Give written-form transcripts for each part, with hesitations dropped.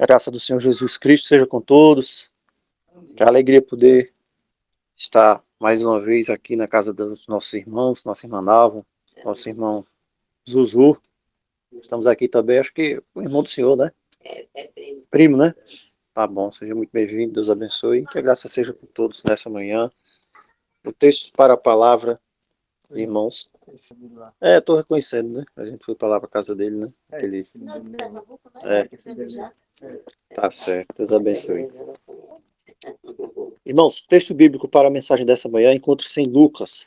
Que a graça do Senhor Jesus Cristo seja com todos. Que alegria poder estar mais uma vez aqui na casa dos nossos irmãos, nossa irmã Nalva, nosso irmão Zuzu. Estamos aqui também, acho que o irmão do Senhor, né? É primo. Primo, né? Tá bom, seja muito bem-vindo, Deus abençoe. Que a graça seja com todos nessa manhã. O texto para a palavra, irmãos. Tô reconhecendo, né? A gente foi para lá para casa dele, né? Aquele... Tá certo, Deus abençoe. Irmãos, o texto bíblico para a mensagem dessa manhã encontra-se em Lucas.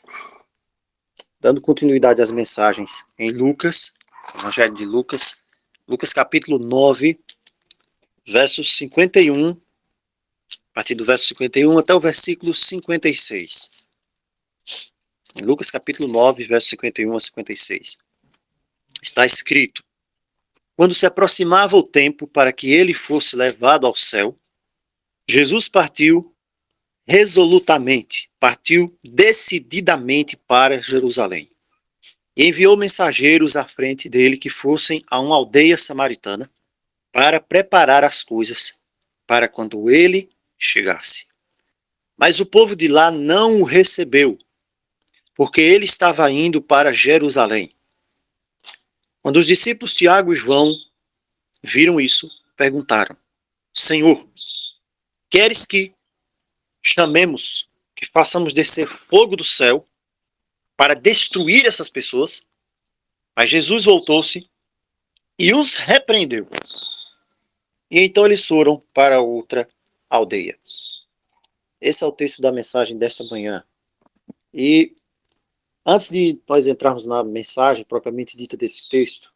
Dando continuidade às mensagens em Lucas, Evangelho de Lucas, Lucas capítulo 9, versos 51, a partir do verso 51 até o versículo 56. Em Lucas capítulo 9, versos 51 a 56. Está escrito: Quando se aproximava o tempo para que ele fosse levado ao céu, Jesus partiu resolutamente, partiu decididamente para Jerusalém. E enviou mensageiros à frente dele que fossem a uma aldeia samaritana para preparar as coisas para quando ele chegasse. Mas o povo de lá não o recebeu, porque ele estava indo para Jerusalém. Quando os discípulos Tiago e João viram isso, perguntaram: Senhor, queres que chamemos, que façamos descer fogo do céu para destruir essas pessoas? Mas Jesus voltou-se e os repreendeu. E então eles foram para outra aldeia. Esse é o texto da mensagem desta manhã. E antes de nós entrarmos na mensagem propriamente dita desse texto,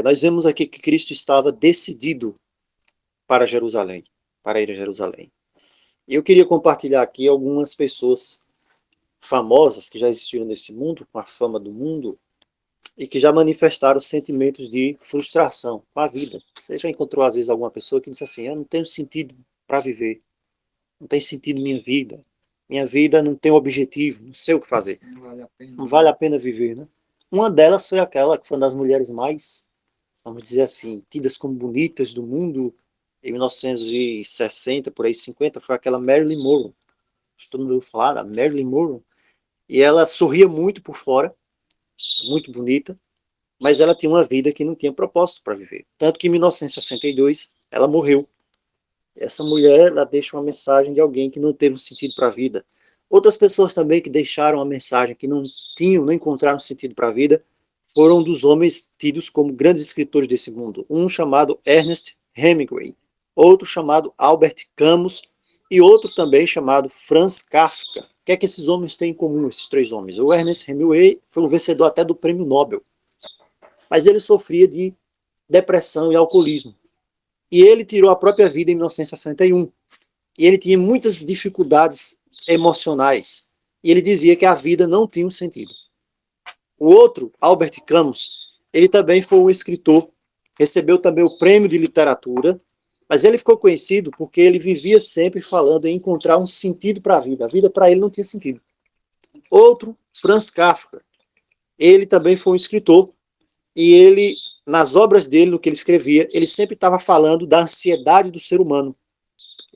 nós vemos aqui que Cristo estava decidido para Jerusalém, para ir a Jerusalém. E eu queria compartilhar aqui algumas pessoas famosas que já existiram nesse mundo, com a fama do mundo, e que já manifestaram sentimentos de frustração com a vida. Você já encontrou, às vezes, alguma pessoa que diz assim: eu não tenho sentido para viver, não tem sentido minha vida não tem objetivo, não sei o que fazer, não vale a pena viver, né? Uma delas foi aquela que foi uma das mulheres mais, vamos dizer assim, tidas como bonitas do mundo em 1960, por aí 50, foi aquela Marilyn Monroe. Todo mundo ouviu falar da Marilyn Monroe. E ela sorria muito por fora, muito bonita, mas ela tinha uma vida que não tinha propósito para viver. Tanto que em 1962 ela morreu. Essa mulher, ela deixa uma mensagem de alguém que não teve um sentido para a vida. Outras pessoas também que deixaram a mensagem que não encontraram sentido para a vida, foram dos homens tidos como grandes escritores desse mundo. Um chamado Ernest Hemingway, outro chamado Albert Camus e outro também chamado Franz Kafka. O que é que esses homens têm em comum, esses três homens? O Ernest Hemingway foi um vencedor até do Prêmio Nobel, mas ele sofria de depressão e alcoolismo. E ele tirou a própria vida em 1961. E ele tinha muitas dificuldades emocionais. E ele dizia que a vida não tinha um sentido. O outro, Albert Camus, ele também foi um escritor, recebeu também o prêmio de literatura, mas ele ficou conhecido porque ele vivia sempre falando em encontrar um sentido para a vida. A vida para ele não tinha sentido. Outro, Franz Kafka, ele também foi um escritor e ele, nas obras dele, no que ele escrevia, ele sempre estava falando da ansiedade do ser humano.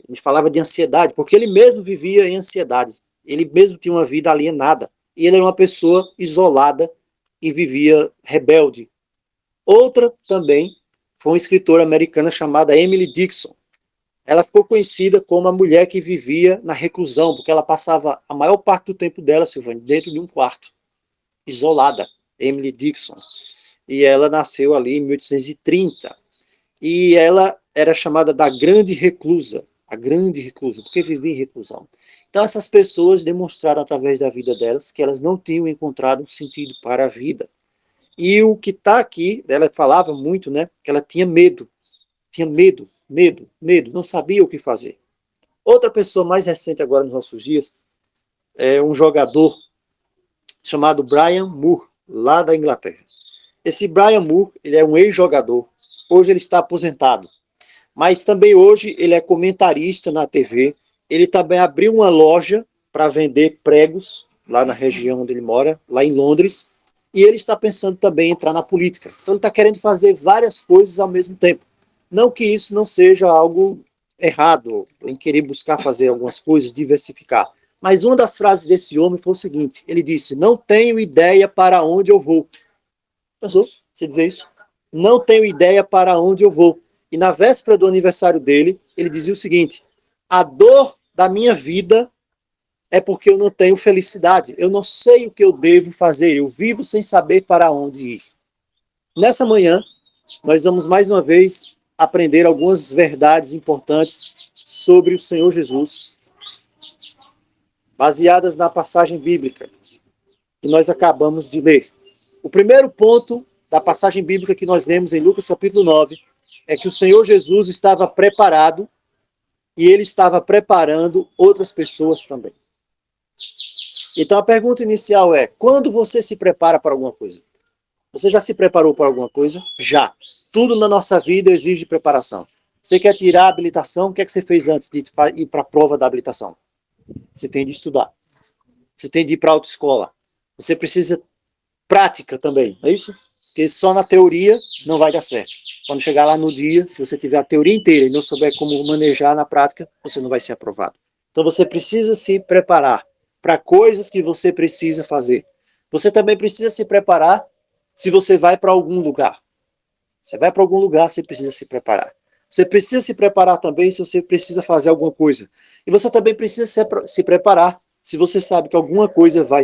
Ele falava de ansiedade, porque ele mesmo vivia em ansiedade. Ele mesmo tinha uma vida alienada. E ele era uma pessoa isolada e vivia rebelde. Outra também foi uma escritora americana chamada Emily Dickinson. Ela ficou conhecida como a mulher que vivia na reclusão, porque ela passava a maior parte do tempo dela, Silvânia, dentro de um quarto, isolada. Emily Dickinson. E ela nasceu ali em 1830. E ela era chamada da Grande Reclusa, a Grande Reclusa, porque vivia em reclusão. Então essas pessoas demonstraram através da vida delas que elas não tinham encontrado um sentido para a vida. E o que está aqui, ela falava muito, né, que ela tinha medo, não sabia o que fazer. Outra pessoa mais recente agora nos nossos dias é um jogador chamado Brian Moore, lá da Inglaterra. Esse Brian Moore, ele é um ex-jogador, hoje ele está aposentado. Mas também hoje ele é comentarista na TV. Ele também abriu uma loja para vender pregos lá na região onde ele mora, lá em Londres. E ele está pensando também em entrar na política. Então ele está querendo fazer várias coisas ao mesmo tempo. Não que isso não seja algo errado, em querer buscar fazer algumas coisas, diversificar. Mas uma das frases desse homem foi o seguinte, ele disse, não tenho ideia para onde eu vou. Pensou? Você dizer isso? Não tenho ideia para onde eu vou. E na véspera do aniversário dele, ele dizia o seguinte, a dor da minha vida é porque eu não tenho felicidade. Eu não sei o que eu devo fazer. Eu vivo sem saber para onde ir. Nessa manhã, nós vamos mais uma vez aprender algumas verdades importantes sobre o Senhor Jesus, baseadas na passagem bíblica que nós acabamos de ler. O primeiro ponto da passagem bíblica que nós lemos em Lucas capítulo 9 é que o Senhor Jesus estava preparado e ele estava preparando outras pessoas também. Então a pergunta inicial é, quando você se prepara para alguma coisa? Você já se preparou para alguma coisa? Já. Tudo na nossa vida exige preparação. Você quer tirar a habilitação? O que é que você fez antes de ir para a prova da habilitação? Você tem de estudar. Você tem de ir para a autoescola. Você precisa prática também, é isso? Porque só na teoria não vai dar certo. Quando chegar lá no dia, se você tiver a teoria inteira e não souber como manejar na prática, você não vai ser aprovado. Então você precisa se preparar para coisas que você precisa fazer. Você também precisa se preparar se você vai para algum lugar. Você vai para algum lugar, você precisa se preparar. Você precisa se preparar também se você precisa fazer alguma coisa. E você também precisa se preparar se você sabe que alguma coisa vai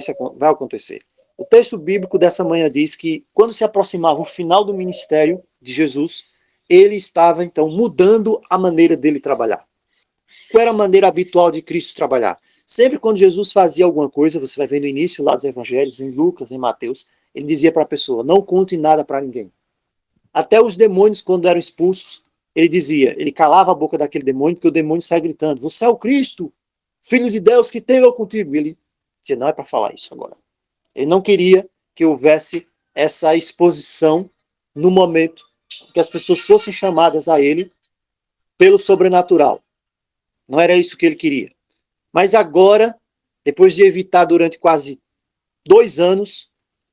acontecer. O texto bíblico dessa manhã diz que quando se aproximava o final do ministério de Jesus, ele estava então mudando a maneira dele trabalhar. Qual era a maneira habitual de Cristo trabalhar? Sempre quando Jesus fazia alguma coisa, você vai ver no início lá dos evangelhos, em Lucas, em Mateus, ele dizia para a pessoa, não conte nada para ninguém. Até os demônios, quando eram expulsos, ele dizia, ele calava a boca daquele demônio, porque o demônio sai gritando, você é o Cristo, Filho de Deus, que tem eu contigo. E ele dizia, não é para falar isso agora. Ele não queria que houvesse essa exposição no momento que as pessoas fossem chamadas a ele pelo sobrenatural. Não era isso que ele queria. Mas agora, depois de evitar durante quase 2 anos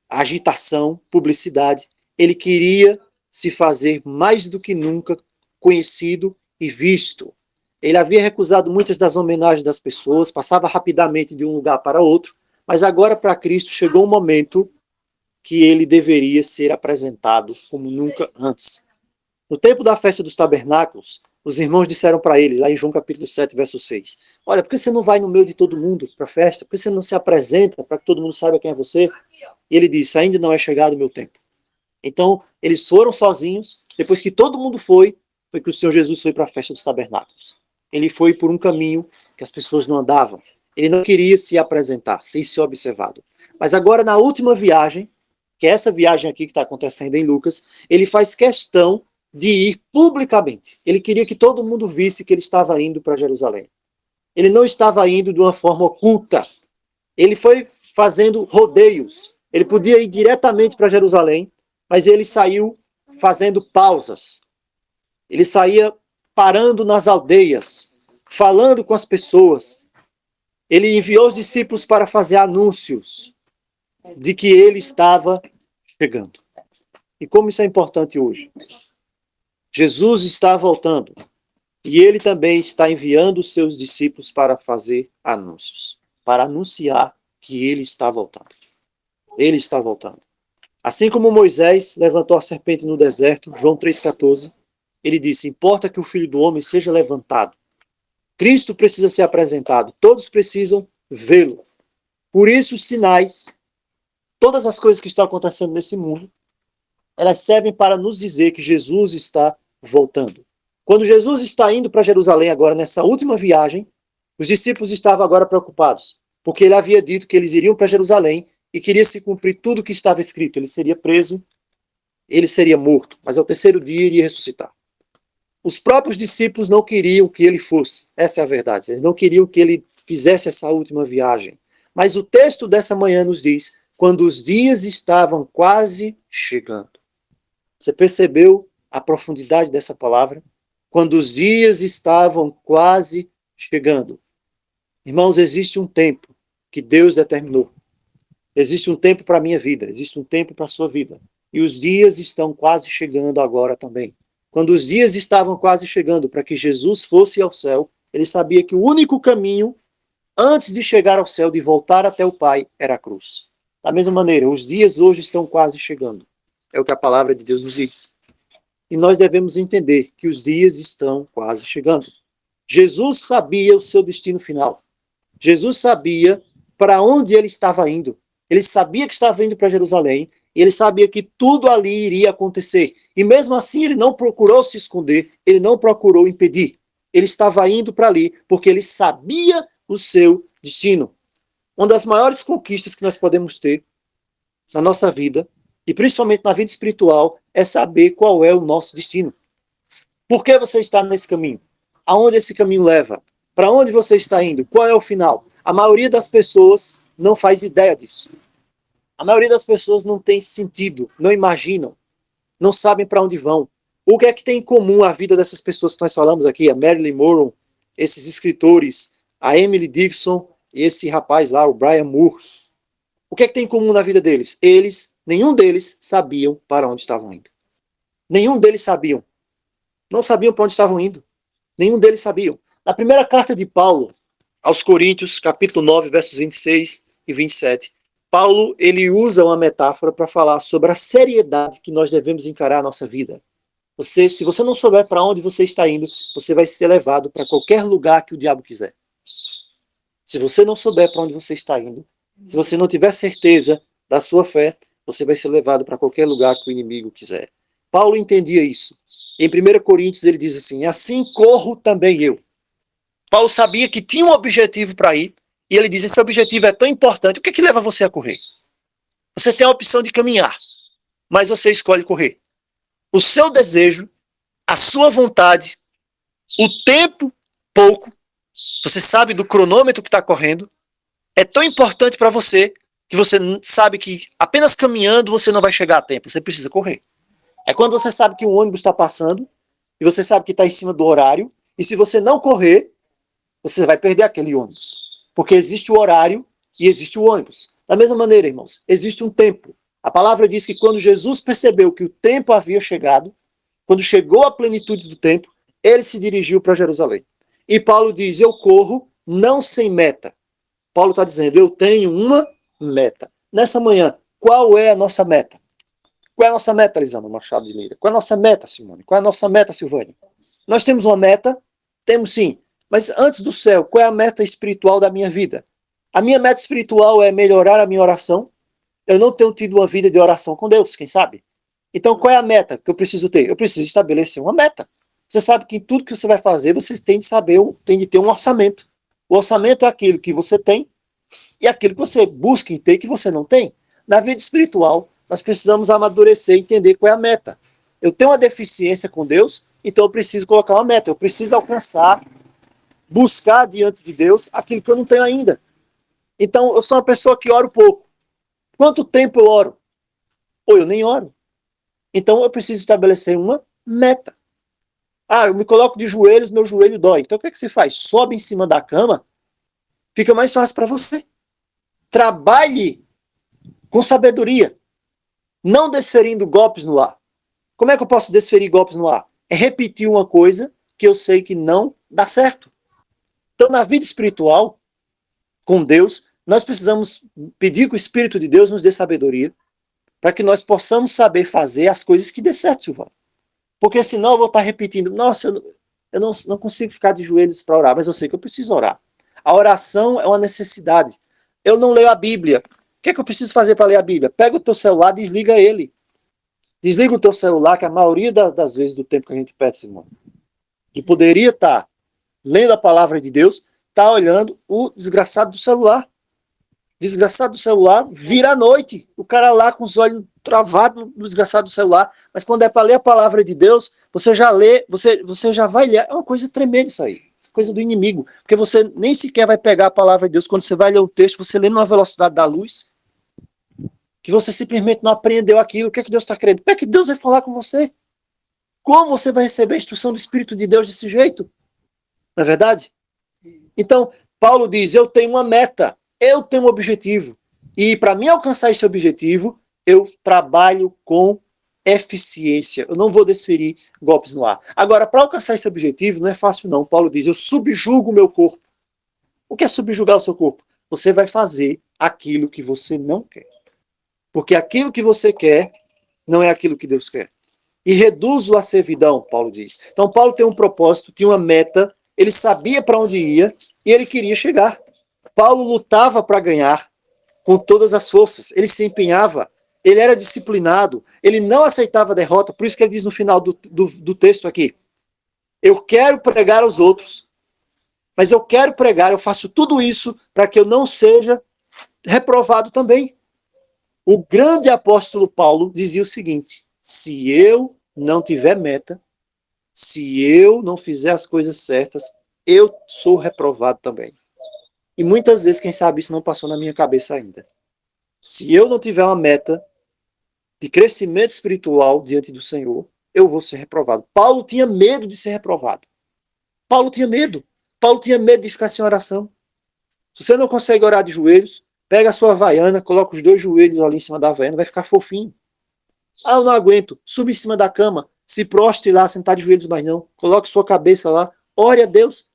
a agitação, publicidade, ele queria se fazer mais do que nunca conhecido e visto. Ele havia recusado muitas das homenagens das pessoas, passava rapidamente de um lugar para outro, mas agora para Cristo chegou um momento que ele deveria ser apresentado como nunca antes. No tempo da festa dos tabernáculos, os irmãos disseram para ele, lá em João capítulo 7, verso 6, olha, por que você não vai no meio de todo mundo para a festa? Por que você não se apresenta para que todo mundo saiba quem é você? E ele disse, ainda não é chegado o meu tempo. Então, eles foram sozinhos, depois que todo mundo foi que o Senhor Jesus foi para a festa dos tabernáculos. Ele foi por um caminho que as pessoas não andavam. Ele não queria se apresentar, sem ser observado. Mas agora, na última viagem, que é essa viagem aqui que está acontecendo em Lucas, ele faz questão de ir publicamente. Ele queria que todo mundo visse que ele estava indo para Jerusalém. Ele não estava indo de uma forma oculta. Ele foi fazendo rodeios. Ele podia ir diretamente para Jerusalém, mas ele saiu fazendo pausas. Ele saía parando nas aldeias, falando com as pessoas. Ele enviou os discípulos para fazer anúncios de que ele estava chegando. E como isso é importante hoje? Jesus está voltando e ele também está enviando os seus discípulos para fazer anúncios, para anunciar que ele está voltando. Ele está voltando. Assim como Moisés levantou a serpente no deserto, João 3,14, ele disse, importa que o Filho do Homem seja levantado. Cristo precisa ser apresentado, todos precisam vê-lo. Por isso os sinais, todas as coisas que estão acontecendo nesse mundo, elas servem para nos dizer que Jesus está voltando. Quando Jesus está indo para Jerusalém agora, nessa última viagem, os discípulos estavam agora preocupados, porque ele havia dito que eles iriam para Jerusalém e queria se cumprir tudo o que estava escrito. Ele seria preso, ele seria morto, mas ao terceiro dia iria ressuscitar. Os próprios discípulos não queriam que ele fosse, essa é a verdade, eles não queriam que ele fizesse essa última viagem. Mas o texto dessa manhã nos diz, quando os dias estavam quase chegando. Você percebeu a profundidade dessa palavra? Quando os dias estavam quase chegando. Irmãos, existe um tempo que Deus determinou. Existe um tempo para a minha vida, existe um tempo para a sua vida. E os dias estão quase chegando agora também. quando os dias estavam quase chegando para que Jesus fosse ao céu, ele sabia que o único caminho antes de chegar ao céu, de voltar até o Pai, era a cruz. Da mesma maneira, os dias hoje estão quase chegando. É o que a palavra de Deus nos diz. E nós devemos entender que os dias estão quase chegando. Jesus sabia o seu destino final. Jesus sabia para onde ele estava indo. Ele sabia que estava indo para Jerusalém, e ele sabia que tudo ali iria acontecer. E mesmo assim, ele não procurou se esconder, ele não procurou impedir. Ele estava indo para ali porque ele sabia o seu destino. Uma das maiores conquistas que nós podemos ter na nossa vida, e principalmente na vida espiritual, é saber qual é o nosso destino. Por que você está nesse caminho? Aonde esse caminho leva? Para onde você está indo? Qual é o final? A maioria das pessoas não faz ideia disso. A maioria das pessoas não tem sentido, não imaginam, não sabem para onde vão. O que é que tem em comum a vida dessas pessoas que nós falamos aqui, a Marilyn Monroe, esses escritores, a Emily Dickinson e esse rapaz lá, o Brian Moore? O que é que tem em comum na vida deles? Nenhum deles sabiam para onde estavam indo. Nenhum deles sabiam. Não sabiam para onde estavam indo. Nenhum deles sabiam. Na primeira carta de Paulo aos Coríntios, capítulo 9, versos 26 e 27, Paulo ele usa uma metáfora para falar sobre a seriedade que nós devemos encarar a nossa vida. Se você não souber para onde você está indo, você vai ser levado para qualquer lugar que o diabo quiser. Se você não souber para onde você está indo, se você não tiver certeza da sua fé, você vai ser levado para qualquer lugar que o inimigo quiser. Paulo entendia isso. Em 1 Coríntios ele diz assim corro também eu. Paulo sabia que tinha um objetivo para ir, e ele diz, esse objetivo é tão importante, o que é que leva você a correr? Você tem a opção de caminhar, mas você escolhe correr. O seu desejo, a sua vontade, o tempo pouco, você sabe do cronômetro que está correndo, é tão importante para você que você sabe que apenas caminhando você não vai chegar a tempo, você precisa correr. É quando você sabe que um ônibus está passando, e você sabe que está em cima do horário, e se você não correr, você vai perder aquele ônibus. Porque existe o horário e existe o ônibus. Da mesma maneira, irmãos, existe um tempo. A palavra diz que quando Jesus percebeu que o tempo havia chegado, quando chegou a plenitude do tempo, ele se dirigiu para Jerusalém. E Paulo diz, eu corro não sem meta. Paulo está dizendo, eu tenho uma meta. Nessa manhã, qual é a nossa meta? Qual é a nossa meta, Lisandro Machado de Lira? Qual é a nossa meta, Simone? Qual é a nossa meta, Silvânia? Nós temos uma meta? Temos sim. Mas antes do céu, qual é a meta espiritual da minha vida? A minha meta espiritual é melhorar a minha oração. Eu não tenho tido uma vida de oração com Deus, quem sabe? Então, qual é a meta que eu preciso ter? Eu preciso estabelecer uma meta. Você sabe que em tudo que você vai fazer, você tem de saber, tem de ter um orçamento. O orçamento é aquilo que você tem e aquilo que você busca em ter que você não tem. Na vida espiritual, nós precisamos amadurecer e entender qual é a meta. Eu tenho uma deficiência com Deus, então eu preciso colocar uma meta. Eu preciso alcançar, buscar diante de Deus aquilo que eu não tenho ainda. Então, eu sou uma pessoa que oro pouco. Quanto tempo eu oro? Ou eu nem oro. Então, eu preciso estabelecer uma meta. Eu me coloco de joelhos, meu joelho dói. Então, o que é que você faz? Sobe em cima da cama, fica mais fácil para você. Trabalhe com sabedoria, não desferindo golpes no ar. Como é que eu posso desferir golpes no ar? É repetir uma coisa que eu sei que não dá certo. Então, na vida espiritual, com Deus, nós precisamos pedir que o Espírito de Deus nos dê sabedoria para que nós possamos saber fazer as coisas que dê certo, Silvano. Porque senão eu vou estar repetindo, nossa, eu não consigo ficar de joelhos para orar, mas eu sei que eu preciso orar. A oração é uma necessidade. Eu não leio a Bíblia. O que é que eu preciso fazer para ler a Bíblia? Pega o teu celular, desliga ele. Desliga o teu celular, que a maioria das vezes do tempo que a gente perde, irmão, que poderia estar lendo a palavra de Deus, está olhando o desgraçado do celular. Desgraçado do celular, vira à noite. O cara lá com os olhos travados no desgraçado do celular. Mas quando é para ler a palavra de Deus, você já lê, você já vai ler. É uma coisa tremenda isso aí. Coisa do inimigo. Porque você nem sequer vai pegar a palavra de Deus. Quando você vai ler um texto, você lê numa velocidade da luz, que você simplesmente não aprendeu aquilo. O que é que Deus está querendo? Como é que Deus vai falar com você? Como você vai receber a instrução do Espírito de Deus desse jeito? Não é verdade? Então, Paulo diz, eu tenho uma meta. Eu tenho um objetivo. E para mim alcançar esse objetivo, eu trabalho com eficiência. Eu não vou desferir golpes no ar. Agora, para alcançar esse objetivo, não é fácil não. Paulo diz, eu subjugo o meu corpo. O que é subjugar o seu corpo? Você vai fazer aquilo que você não quer. Porque aquilo que você quer não é aquilo que Deus quer. E reduzo a servidão, Paulo diz. Então, Paulo tem um propósito, tinha uma meta, ele sabia para onde ia e ele queria chegar. Paulo lutava para ganhar com todas as forças, ele se empenhava, ele era disciplinado, ele não aceitava a derrota, por isso que ele diz no final do texto aqui, eu quero pregar aos outros, mas eu quero pregar, eu faço tudo isso para que eu não seja reprovado também. O grande apóstolo Paulo dizia o seguinte, se eu não tiver meta, se eu não fizer as coisas certas, eu sou reprovado também. E muitas vezes, quem sabe, isso não passou na minha cabeça ainda. Se eu não tiver uma meta de crescimento espiritual diante do Senhor, eu vou ser reprovado. Paulo tinha medo de ser reprovado. Paulo tinha medo. Paulo tinha medo de ficar sem oração. Se você não consegue orar de joelhos, pega a sua havaiana, coloca os 2 joelhos ali em cima da havaiana, vai ficar fofinho. Ah, eu não aguento. Suba em cima da cama, se prostre lá, sentar de joelhos mais não. Coloque sua cabeça lá, ore a Deus.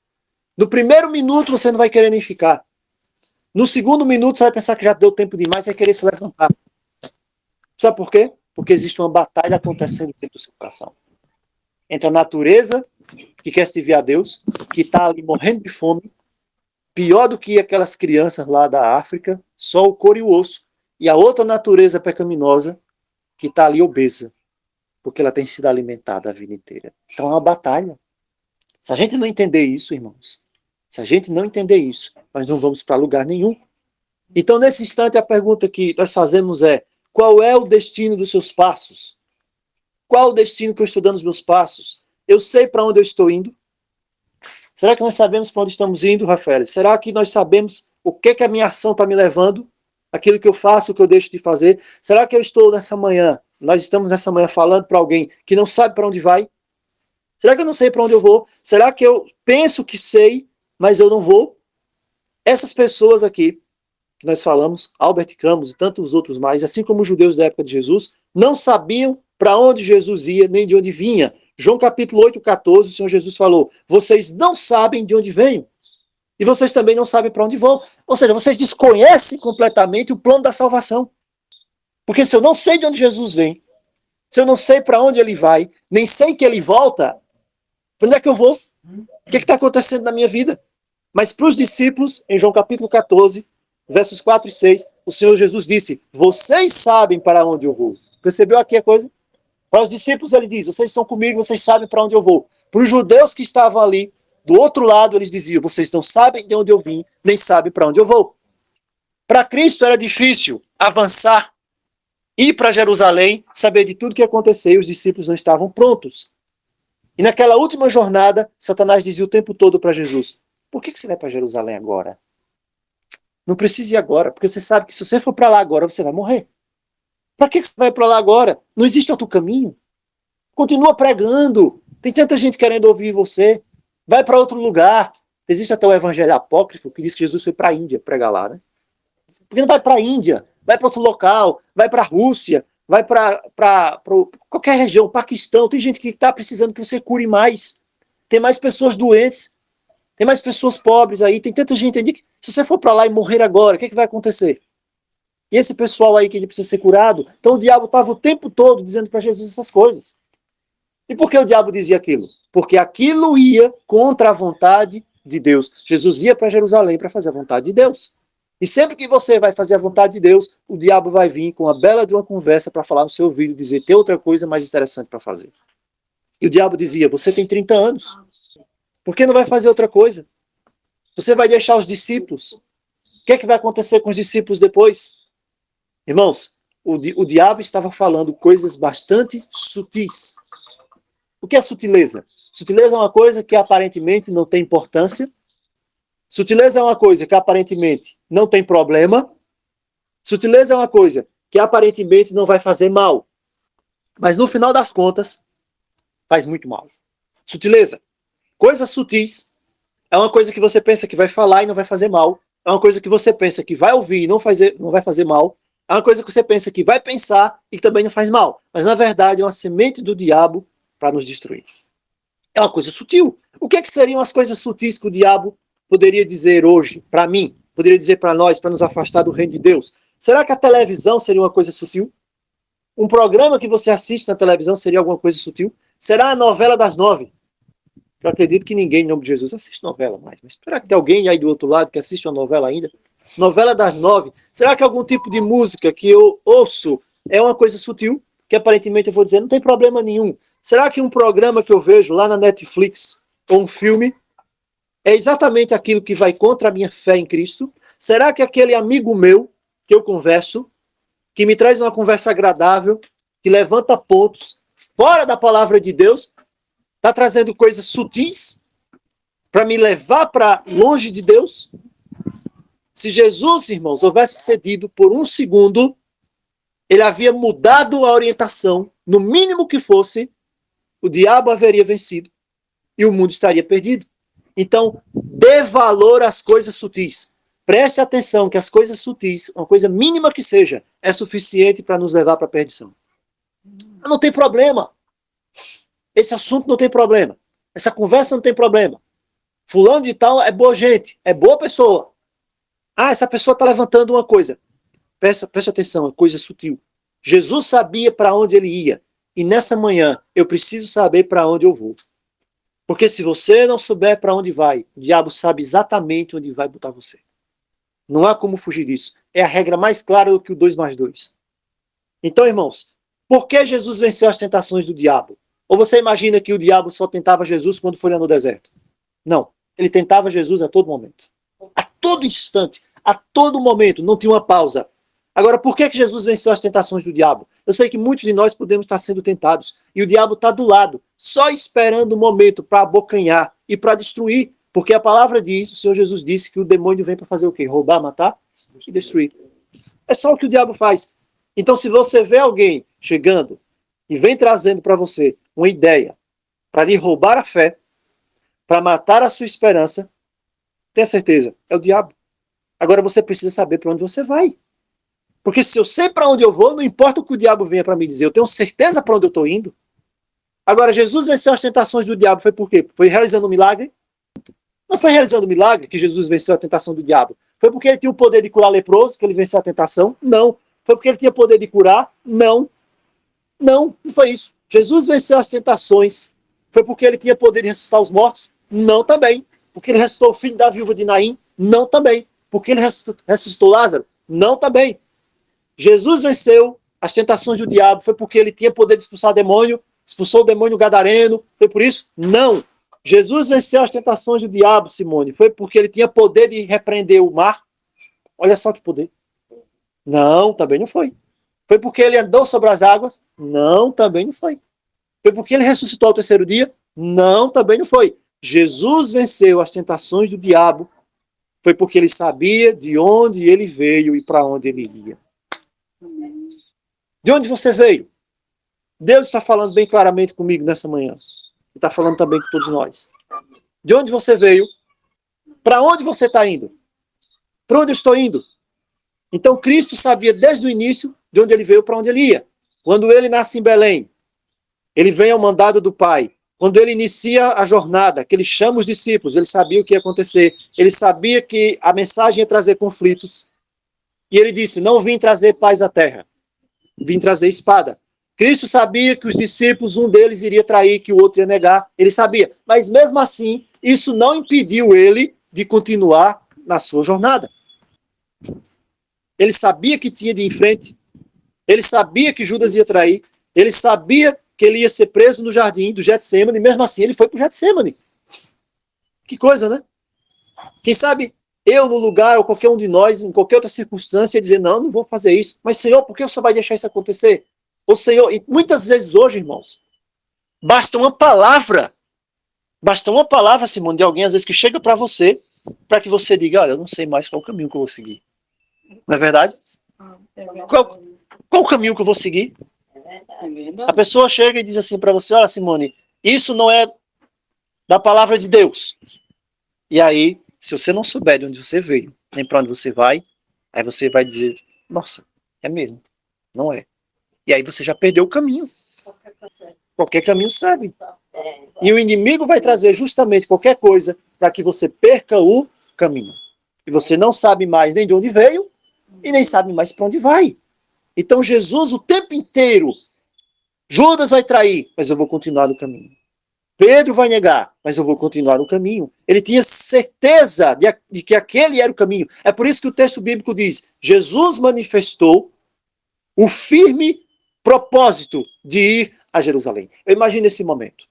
No primeiro minuto você não vai querer nem ficar. No segundo minuto você vai pensar que já deu tempo demais e vai querer se levantar. Sabe por quê? Porque existe uma batalha acontecendo dentro do seu coração. Entre a natureza, que quer servir a Deus, que está ali morrendo de fome, pior do que aquelas crianças lá da África, só o couro e o osso, e a outra natureza pecaminosa, que está ali obesa, porque ela tem sido alimentada a vida inteira. Então é uma batalha. Se a gente não entender isso, irmãos, se a gente não entender isso, nós não vamos para lugar nenhum. Então, nesse instante, a pergunta que nós fazemos é, qual é o destino dos seus passos? Qual o destino que eu estou dando os meus passos? Eu sei para onde eu estou indo? Será que nós sabemos para onde estamos indo, Rafael? Será que nós sabemos o que a minha ação está me levando? Aquilo que eu faço, o que eu deixo de fazer? Será que eu estou nessa manhã, nós estamos nessa manhã falando para alguém que não sabe para onde vai? Será que eu não sei para onde eu vou? Será que eu penso que sei, mas eu não vou? Essas pessoas aqui, que nós falamos, Albert Camus e tantos outros mais, assim como os judeus da época de Jesus, não sabiam para onde Jesus ia, nem de onde vinha. João capítulo 8, 14, o Senhor Jesus falou, vocês não sabem de onde venho, e vocês também não sabem para onde vão. Ou seja, vocês desconhecem completamente o plano da salvação. Porque se eu não sei de onde Jesus vem, se eu não sei para onde ele vai, nem sei que ele volta, para onde é que eu vou? O que está acontecendo na minha vida? Mas para os discípulos, em João capítulo 14, versos 4 e 6, o Senhor Jesus disse, vocês sabem para onde eu vou. Percebeu aqui a coisa? Para os discípulos ele diz, vocês estão comigo, vocês sabem para onde eu vou. Para os judeus que estavam ali, do outro lado, eles diziam, vocês não sabem de onde eu vim, nem sabem para onde eu vou. Para Cristo era difícil avançar, ir para Jerusalém, saber de tudo o que aconteceu, e os discípulos não estavam prontos. E naquela última jornada, Satanás dizia o tempo todo para Jesus, por que você vai para Jerusalém agora? Não precisa ir agora, porque você sabe que se você for para lá agora, você vai morrer. Para que você vai para lá agora? Não existe outro caminho. Continua pregando. Tem tanta gente querendo ouvir você. Vai para outro lugar. Existe até o evangelho apócrifo que diz que Jesus foi para a Índia pregar lá, né? Por que não vai para a Índia? Vai para outro local, vai para a Rússia, vai para qualquer região, Paquistão. Tem gente que está precisando que você cure mais. Tem mais pessoas doentes. Tem mais pessoas pobres aí. Tem tanta gente aí que se você for para lá e morrer agora, o que vai acontecer? E esse pessoal aí que ele precisa ser curado, então o diabo estava o tempo todo dizendo para Jesus essas coisas. E por que o diabo dizia aquilo? Porque aquilo ia contra a vontade de Deus. Jesus ia para Jerusalém para fazer a vontade de Deus. E sempre que você vai fazer a vontade de Deus, o diabo vai vir com uma bela de uma conversa para falar no seu ouvido, dizer, tem outra coisa mais interessante para fazer. E o diabo dizia, você tem 30 anos, por que não vai fazer outra coisa? Você vai deixar os discípulos. O que vai acontecer com os discípulos depois? Irmãos, o diabo estava falando coisas bastante sutis. O que é sutileza? Sutileza é uma coisa que aparentemente não tem importância. Sutileza é uma coisa que aparentemente não tem problema. Sutileza é uma coisa que aparentemente não vai fazer mal. Mas no final das contas, faz muito mal. Sutileza. Coisas sutis é uma coisa que você pensa que vai falar e não vai fazer mal. É uma coisa que você pensa que vai ouvir e não vai fazer mal. É uma coisa que você pensa que vai pensar e que também não faz mal. Mas, na verdade, é uma semente do diabo para nos destruir. É uma coisa sutil. O que seriam as coisas sutis que o diabo poderia dizer hoje, para mim? Poderia dizer para nós, para nos afastar do reino de Deus? Será que a televisão seria uma coisa sutil? Um programa que você assiste na televisão seria alguma coisa sutil? Será a novela das 9? Eu acredito que ninguém, em nome de Jesus, assiste novela mais. Mas será que tem alguém aí do outro lado que assiste uma novela ainda? Novela das 9. Será que algum tipo de música que eu ouço é uma coisa sutil? Que aparentemente eu vou dizer, não tem problema nenhum. Será que um programa que eu vejo lá na Netflix, ou um filme, é exatamente aquilo que vai contra a minha fé em Cristo? Será que aquele amigo meu que eu converso, que me traz uma conversa agradável, que levanta pontos fora da palavra de Deus, está trazendo coisas sutis para me levar para longe de Deus? Se Jesus, irmãos, houvesse cedido por um segundo, ele havia mudado a orientação, no mínimo que fosse, o diabo haveria vencido e o mundo estaria perdido. Então, dê valor às coisas sutis. Preste atenção que as coisas sutis, uma coisa mínima que seja, é suficiente para nos levar para a perdição. Não tem problema. Esse assunto não tem problema. Essa conversa não tem problema. Fulano de tal é boa gente, é boa pessoa. Ah, essa pessoa está levantando uma coisa. Preste atenção, é coisa sutil. Jesus sabia para onde ele ia. E nessa manhã, eu preciso saber para onde eu vou. Porque se você não souber para onde vai, o diabo sabe exatamente onde vai botar você. Não há como fugir disso. É a regra mais clara do que o 2 mais 2. Então, irmãos, por que Jesus venceu as tentações do diabo? Ou você imagina que o diabo só tentava Jesus quando foi lá no deserto? Não. Ele tentava Jesus a todo momento. A todo instante. A todo momento. Não tinha uma pausa. Agora, por que Jesus venceu as tentações do diabo? Eu sei que muitos de nós podemos estar sendo tentados. E o diabo está do lado, só esperando o momento para abocanhar e para destruir. Porque a palavra diz, o Senhor Jesus disse que o demônio vem para fazer o quê? Roubar, matar e destruir. É só o que o diabo faz. Então, se você vê alguém chegando e vem trazendo para você uma ideia para lhe roubar a fé, para matar a sua esperança, tenha certeza, é o diabo. Agora você precisa saber para onde você vai. Porque se eu sei para onde eu vou, não importa o que o diabo venha para me dizer, eu tenho certeza para onde eu estou indo. Agora, Jesus venceu as tentações do diabo, foi por quê? Foi realizando um milagre? Não foi realizando um milagre que Jesus venceu a tentação do diabo. Foi porque ele tinha o poder de curar leproso, que ele venceu a tentação? Não. Foi porque ele tinha poder de curar? Não. Não, não foi isso. Jesus venceu as tentações. Foi porque ele tinha poder de ressuscitar os mortos? Não também. Porque ele ressuscitou o filho da viúva de Naim? Não também. Porque ele ressuscitou Lázaro? Não também. Jesus venceu as tentações do diabo, foi porque ele tinha poder de expulsar demônio, expulsou o demônio gadareno, foi por isso? Não. Jesus venceu as tentações do diabo, Simone, foi porque ele tinha poder de repreender o mar. Olha só que poder. Não, também não foi. Foi porque ele andou sobre as águas? Não, também não foi. Foi porque ele ressuscitou ao terceiro dia? Não, também não foi. Jesus venceu as tentações do diabo, foi porque ele sabia de onde ele veio e para onde ele ia. De onde você veio? Deus está falando bem claramente comigo nessa manhã. E está falando também com todos nós. De onde você veio? Para onde você está indo? Para onde eu estou indo? Então Cristo sabia desde o início de onde ele veio, para onde ele ia. Quando ele nasce em Belém, ele vem ao mandado do Pai. Quando ele inicia a jornada, que ele chama os discípulos, ele sabia o que ia acontecer. Ele sabia que a mensagem ia trazer conflitos. E ele disse, não vim trazer paz à terra. Vim trazer espada. Cristo sabia que os discípulos, um deles iria trair, que o outro ia negar. Ele sabia. Mas mesmo assim, isso não impediu ele de continuar na sua jornada. Ele sabia que tinha de ir em frente. Ele sabia que Judas ia trair. Ele sabia que ele ia ser preso no jardim do Getsemane. E mesmo assim, ele foi para o Getsemane. Que coisa, né? Quem sabe eu no lugar, ou qualquer um de nós, em qualquer outra circunstância, dizer, não vou fazer isso. Mas, Senhor, por que você vai deixar isso acontecer? O Senhor, e muitas vezes hoje, irmãos, basta uma palavra, Simone, de alguém, às vezes, que chega para você, para que você diga, olha, eu não sei mais qual o caminho que eu vou seguir. Não é verdade? Qual o caminho que eu vou seguir? A pessoa chega e diz assim para você, olha, Simone, isso não é da palavra de Deus. E aí, se você não souber de onde você veio, nem para onde você vai, aí você vai dizer, nossa, É mesmo. Não é. E aí você já perdeu o caminho. Qualquer caminho serve. E o inimigo vai trazer justamente qualquer coisa para que você perca o caminho. E você não sabe mais nem de onde veio e nem sabe mais para onde vai. Então Jesus o tempo inteiro, Judas vai trair, mas eu vou continuar no caminho. Pedro vai negar, mas eu vou continuar no caminho. Ele tinha certeza de que aquele era o caminho. É por isso que o texto bíblico diz: Jesus manifestou o firme propósito de ir a Jerusalém. Eu imagino esse momento.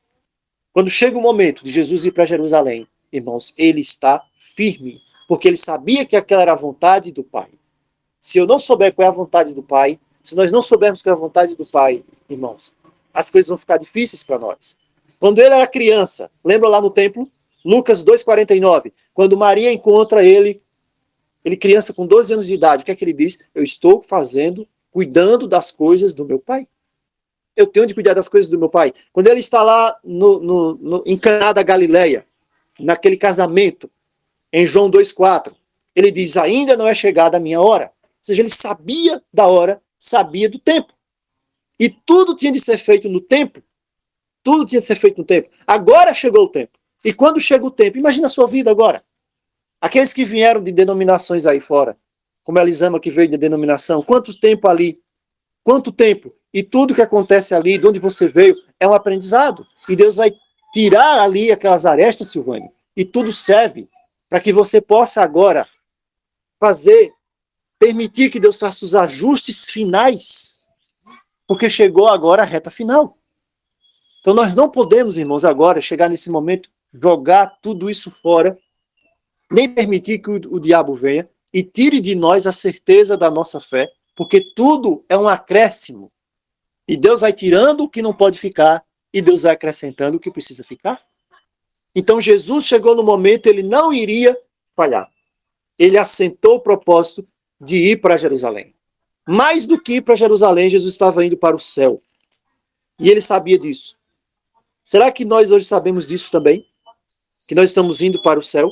Quando chega o momento de Jesus ir para Jerusalém, irmãos, ele está firme, porque ele sabia que aquela era a vontade do Pai. Se eu não souber qual é a vontade do Pai, se nós não soubermos qual é a vontade do Pai, irmãos, as coisas vão ficar difíceis para nós. Quando ele era criança, lembra lá no templo? Lucas 2,49, quando Maria encontra ele criança com 12 anos de idade, o que é que ele diz? Eu estou cuidando das coisas do meu Pai. Eu tenho de cuidar das coisas do meu Pai. Quando ele está lá em Caná da Galileia, naquele casamento, em João 2,4, ele diz, ainda não é chegada a minha hora. Ou seja, ele sabia da hora, sabia do tempo. E tudo tinha de ser feito no tempo. Tudo tinha de ser feito no tempo. Agora chegou o tempo. E quando chega o tempo, imagina a sua vida agora. Aqueles que vieram de denominações aí fora, como a Elisama que veio de denominação, quanto tempo ali? Quanto tempo? E tudo que acontece ali, de onde você veio, é um aprendizado. E Deus vai tirar ali aquelas arestas, Silvânia. E tudo serve para que você possa agora permitir que Deus faça os ajustes finais. Porque chegou agora a reta final. Então nós não podemos, irmãos, agora chegar nesse momento, jogar tudo isso fora, nem permitir que o diabo venha e tire de nós a certeza da nossa fé, porque tudo é um acréscimo. E Deus vai tirando o que não pode ficar e Deus vai acrescentando o que precisa ficar. Então Jesus chegou no momento, ele não iria falhar. Ele assentou o propósito de ir para Jerusalém. Mais do que ir para Jerusalém, Jesus estava indo para o céu. E ele sabia disso. Será que nós hoje sabemos disso também? Que nós estamos indo para o céu?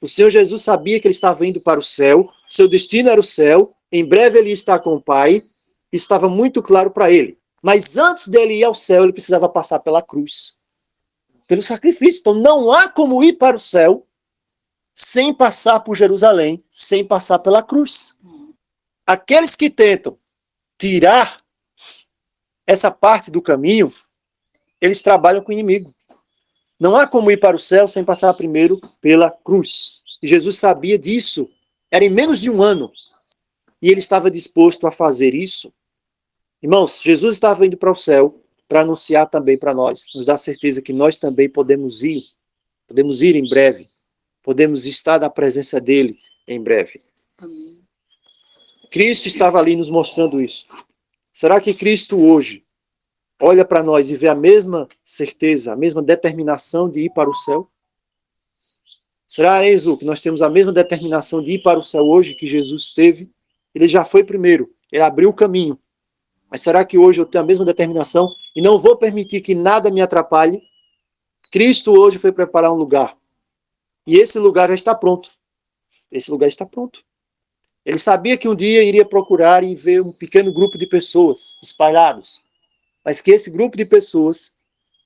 O Senhor Jesus sabia que ele estava indo para o céu, seu destino era o céu, em breve ele ia estar com o Pai, isso estava muito claro para ele. Mas antes dele ir ao céu, ele precisava passar pela cruz, pelo sacrifício. Então não há como ir para o céu sem passar por Jerusalém, sem passar pela cruz. Aqueles que tentam tirar essa parte do caminho, eles trabalham com o inimigo. Não há como ir para o céu sem passar primeiro pela cruz. E Jesus sabia disso. Era em menos de um ano. E ele estava disposto a fazer isso. Irmãos, Jesus estava indo para o céu para anunciar também para nós. Nos dá certeza que nós também podemos ir. Podemos ir em breve. Podemos estar na presença dele em breve. Amém. Cristo estava ali nos mostrando isso. Será que Cristo hoje olha para nós e vê a mesma certeza, a mesma determinação de ir para o céu? Será, Enzo, que nós temos a mesma determinação de ir para o céu hoje que Jesus teve? Ele já foi primeiro, ele abriu o caminho. Mas será que hoje eu tenho a mesma determinação e não vou permitir que nada me atrapalhe? Cristo hoje foi preparar um lugar. E esse lugar já está pronto. Esse lugar está pronto. Ele sabia que um dia iria procurar e ver um pequeno grupo de pessoas espalhados. Mas que esse grupo de pessoas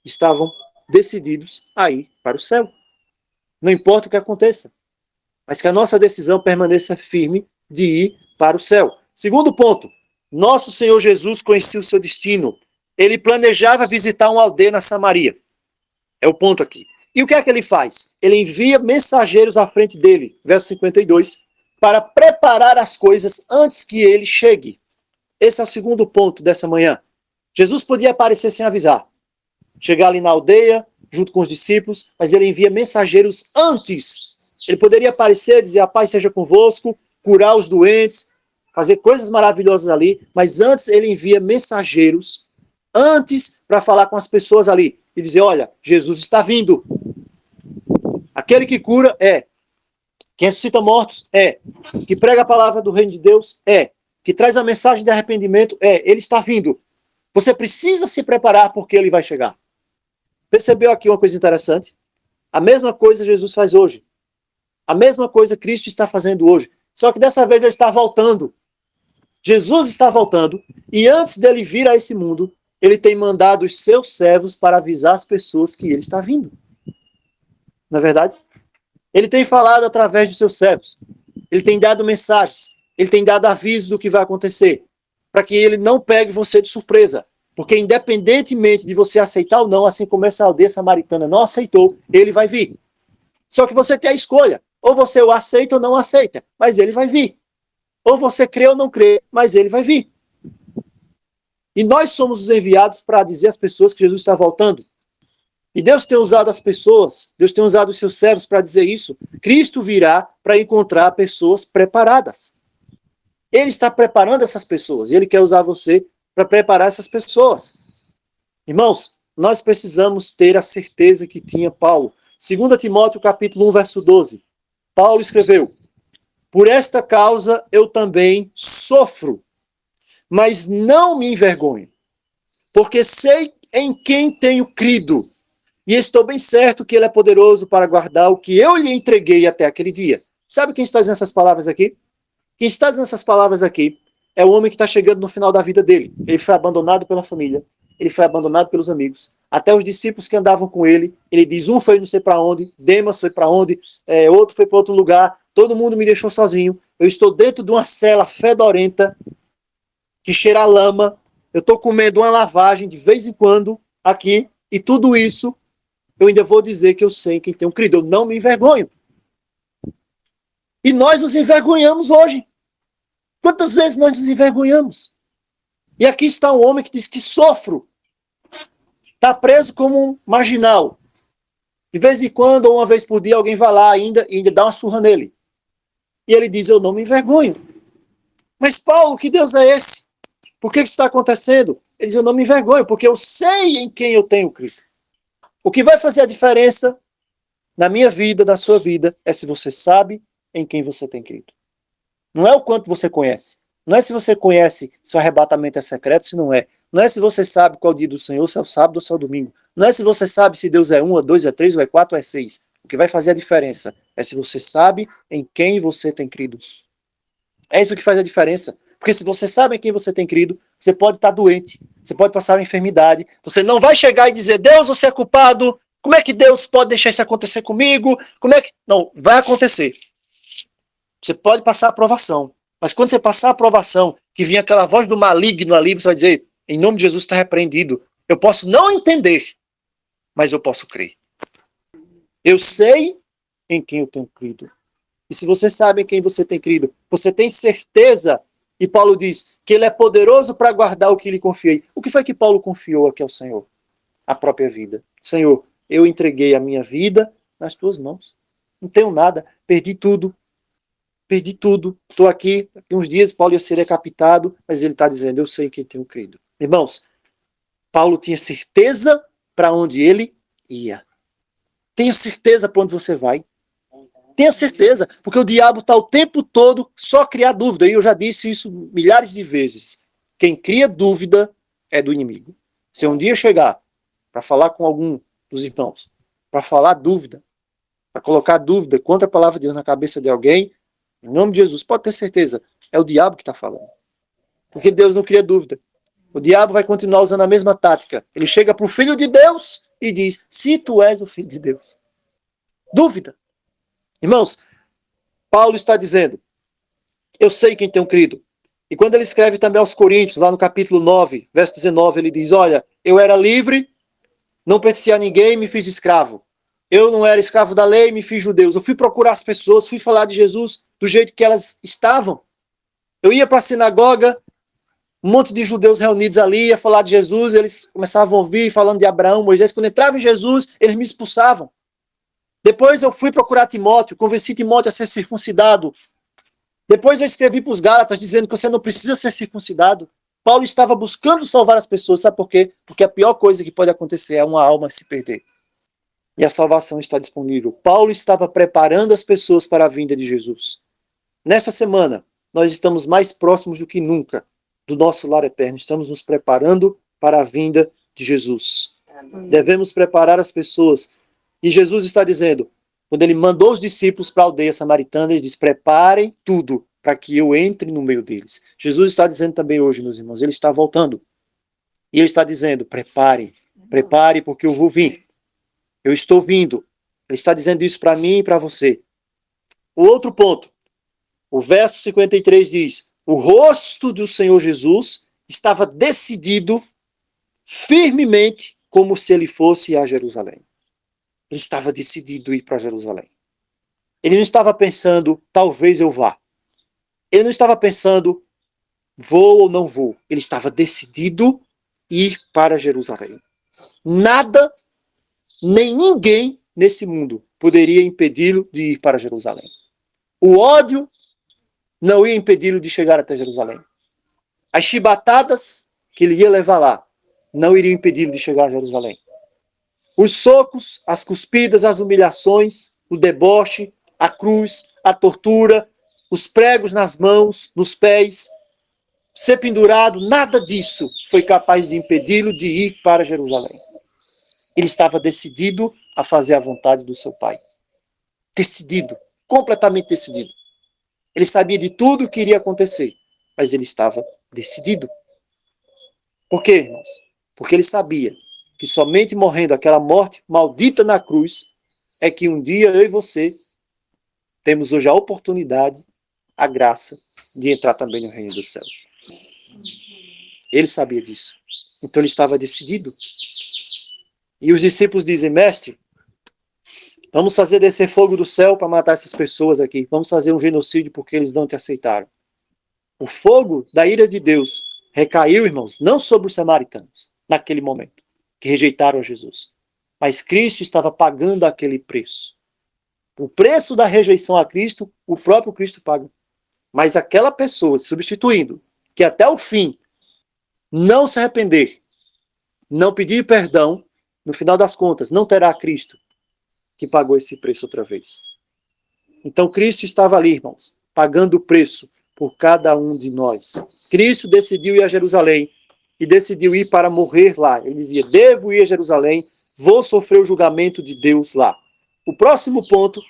estavam decididos a ir para o céu. Não importa o que aconteça. Mas que a nossa decisão permaneça firme de ir para o céu. Segundo ponto. Nosso Senhor Jesus conhecia o seu destino. Ele planejava visitar uma aldeia na Samaria. É o ponto aqui. E o que é que ele faz? Ele envia mensageiros à frente dele, verso 52, para preparar as coisas antes que ele chegue. Esse é o segundo ponto dessa manhã. Jesus podia aparecer sem avisar. Chegar ali na aldeia, junto com os discípulos, mas ele envia mensageiros antes. Ele poderia aparecer, dizer, a paz seja convosco, curar os doentes, fazer coisas maravilhosas ali, mas antes ele envia mensageiros, antes para falar com as pessoas ali, e dizer, olha, Jesus está vindo. Aquele que cura é. Quem ressuscita mortos é. Que prega a palavra do reino de Deus é. Que traz a mensagem de arrependimento é. Ele está vindo. Você precisa se preparar porque ele vai chegar. Percebeu aqui uma coisa interessante? A mesma coisa Jesus faz hoje. A mesma coisa Cristo está fazendo hoje. Só que dessa vez ele está voltando. Jesus está voltando e antes dele vir a esse mundo, ele tem mandado os seus servos para avisar as pessoas que ele está vindo. Não é verdade? Ele tem falado através dos seus servos. Ele tem dado mensagens. Ele tem dado avisos do que vai acontecer. Para que ele não pegue você de surpresa. Porque independentemente de você aceitar ou não, assim como essa aldeia samaritana não aceitou, ele vai vir. Só que você tem a escolha. Ou você o aceita ou não aceita. Mas ele vai vir. Ou você crê ou não crê, mas ele vai vir. E nós somos os enviados para dizer às pessoas que Jesus está voltando. E Deus tem usado as pessoas, Deus tem usado os seus servos para dizer isso. Cristo virá para encontrar pessoas preparadas. Ele está preparando essas pessoas e ele quer usar você para preparar essas pessoas. Irmãos, nós precisamos ter a certeza que tinha Paulo. 2 Timóteo capítulo 1, verso 12. Paulo escreveu: por esta causa eu também sofro, mas não me envergonho, porque sei em quem tenho crido, e estou bem certo que ele é poderoso para guardar o que eu lhe entreguei até aquele dia. Sabe quem está dizendo essas palavras aqui? Quem está dizendo essas palavras aqui é o homem que está chegando no final da vida dele. Ele foi abandonado pela família, ele foi abandonado pelos amigos, até os discípulos que andavam com ele. Ele diz, um foi não sei para onde, Demas foi para onde, outro foi para outro lugar, todo mundo me deixou sozinho, eu estou dentro de uma cela fedorenta, que cheira a lama, eu estou comendo uma lavagem de vez em quando aqui, e tudo isso eu ainda vou dizer que eu sei quem tem um crido, eu não me envergonho. E nós nos envergonhamos hoje. Quantas vezes nós nos envergonhamos? E aqui está um homem que diz que sofro. Está preso como um marginal. De vez em quando, ou uma vez por dia, alguém vai lá ainda e ainda dá uma surra nele. E ele diz, eu não me envergonho. Mas Paulo, que Deus é esse? Por que isso está acontecendo? Ele diz, eu não me envergonho, porque eu sei em quem eu tenho crido. O que vai fazer a diferença na minha vida, na sua vida, é se você sabe em quem você tem crido. Não é o quanto você conhece. Não é se você conhece se o arrebatamento é secreto, se não é. Não é se você sabe qual é o dia do Senhor, se é o sábado ou se é o domingo. Não é se você sabe se Deus é 1, é 2, é 3, ou é 4, ou é 6. O que vai fazer a diferença é se você sabe em quem você tem crido. É isso que faz a diferença. Porque se você sabe em quem você tem crido, você pode estar doente, você pode passar uma enfermidade, você não vai chegar e dizer, Deus, você é culpado, como é que Deus pode deixar isso acontecer comigo? Como é que... Não, vai acontecer. Você pode passar a aprovação, mas quando você passar a aprovação, que vinha aquela voz do maligno ali, você vai dizer, em nome de Jesus está repreendido. Eu posso não entender, mas eu posso crer. Eu sei em quem eu tenho crido. E se você sabe em quem você tem crido, você tem certeza, e Paulo diz que ele é poderoso para guardar o que lhe confiei. O que foi que Paulo confiou aqui ao Senhor? A própria vida. Senhor, eu entreguei a minha vida nas tuas mãos. Não tenho nada, perdi tudo. Perdi tudo. Estou aqui, daqui uns dias Paulo ia ser decapitado, mas ele está dizendo, eu sei em quem tenho crido. Irmãos, Paulo tinha certeza para onde ele ia. Tenha certeza para onde você vai. Tenha certeza, porque o diabo está o tempo todo só criar dúvida. E eu já disse isso milhares de vezes. Quem cria dúvida é do inimigo. Se um dia chegar para falar com algum dos irmãos, para falar dúvida, para colocar dúvida contra a palavra de Deus na cabeça de alguém, em nome de Jesus, pode ter certeza, é o diabo que está falando. Porque Deus não cria dúvida. O diabo vai continuar usando a mesma tática. Ele chega para o Filho de Deus e diz, se tu és o Filho de Deus. Dúvida. Irmãos, Paulo está dizendo, eu sei quem tenho crido. E quando ele escreve também aos Coríntios, lá no capítulo 9, verso 19, ele diz, olha, eu era livre, não pertencia a ninguém, me fiz escravo. Eu não era escravo da lei, me fiz judeu. Eu fui procurar as pessoas, fui falar de Jesus do jeito que elas estavam. Eu ia para a sinagoga, um monte de judeus reunidos ali, ia falar de Jesus, eles começavam a ouvir, falando de Abraão, Moisés. Quando entrava em Jesus, eles me expulsavam. Depois eu fui procurar Timóteo, convenci Timóteo a ser circuncidado. Depois eu escrevi para os Gálatas dizendo que você não precisa ser circuncidado. Paulo estava buscando salvar as pessoas, sabe por quê? Porque a pior coisa que pode acontecer é uma alma se perder. E a salvação está disponível. Paulo estava preparando as pessoas para a vinda de Jesus. Nesta semana, nós estamos mais próximos do que nunca do nosso lar eterno. Estamos nos preparando para a vinda de Jesus. Amém. Devemos preparar as pessoas. E Jesus está dizendo, quando ele mandou os discípulos para a aldeia samaritana, ele diz, preparem tudo, para que eu entre no meio deles. Jesus está dizendo também hoje, meus irmãos, ele está voltando. E ele está dizendo, prepare, prepare porque eu vou vir. Eu estou vindo. Ele está dizendo isso para mim e para você. O outro ponto, o verso 53 diz, o rosto do Senhor Jesus estava decidido firmemente como se ele fosse a Jerusalém. Ele estava decidido a ir para Jerusalém. Ele não estava pensando, talvez eu vá. Ele não estava pensando, vou ou não vou. Ele estava decidido a ir para Jerusalém. Nada, nem ninguém nesse mundo poderia impedi-lo de ir para Jerusalém. O ódio não ia impedi-lo de chegar até Jerusalém. As chibatadas que ele ia levar lá não iriam impedi-lo de chegar a Jerusalém. Os socos, as cuspidas, as humilhações, o deboche, a cruz, a tortura, os pregos nas mãos, nos pés, ser pendurado, nada disso foi capaz de impedi-lo de ir para Jerusalém. Ele estava decidido a fazer a vontade do seu Pai. Decidido, completamente decidido. Ele sabia de tudo o que iria acontecer, mas ele estava decidido. Por quê, irmãos? Porque ele sabia que somente morrendo aquela morte maldita na cruz é que um dia eu e você temos hoje a oportunidade, a graça de entrar também no reino dos céus. Ele sabia disso. Então ele estava decidido. E os discípulos dizem, mestre, vamos fazer descer fogo do céu para matar essas pessoas aqui. Vamos fazer um genocídio porque eles não te aceitaram. O fogo da ira de Deus recaiu, irmãos, não sobre os samaritanos, naquele momento, que rejeitaram Jesus. Mas Cristo estava pagando aquele preço. O preço da rejeição a Cristo, o próprio Cristo paga. Mas aquela pessoa, substituindo, que até o fim não se arrepender, não pedir perdão, no final das contas, não terá Cristo que pagou esse preço outra vez. Então Cristo estava ali, irmãos, pagando o preço por cada um de nós. Cristo decidiu ir a Jerusalém e decidiu ir para morrer lá. Ele dizia, devo ir a Jerusalém, vou sofrer o julgamento de Deus lá. O próximo ponto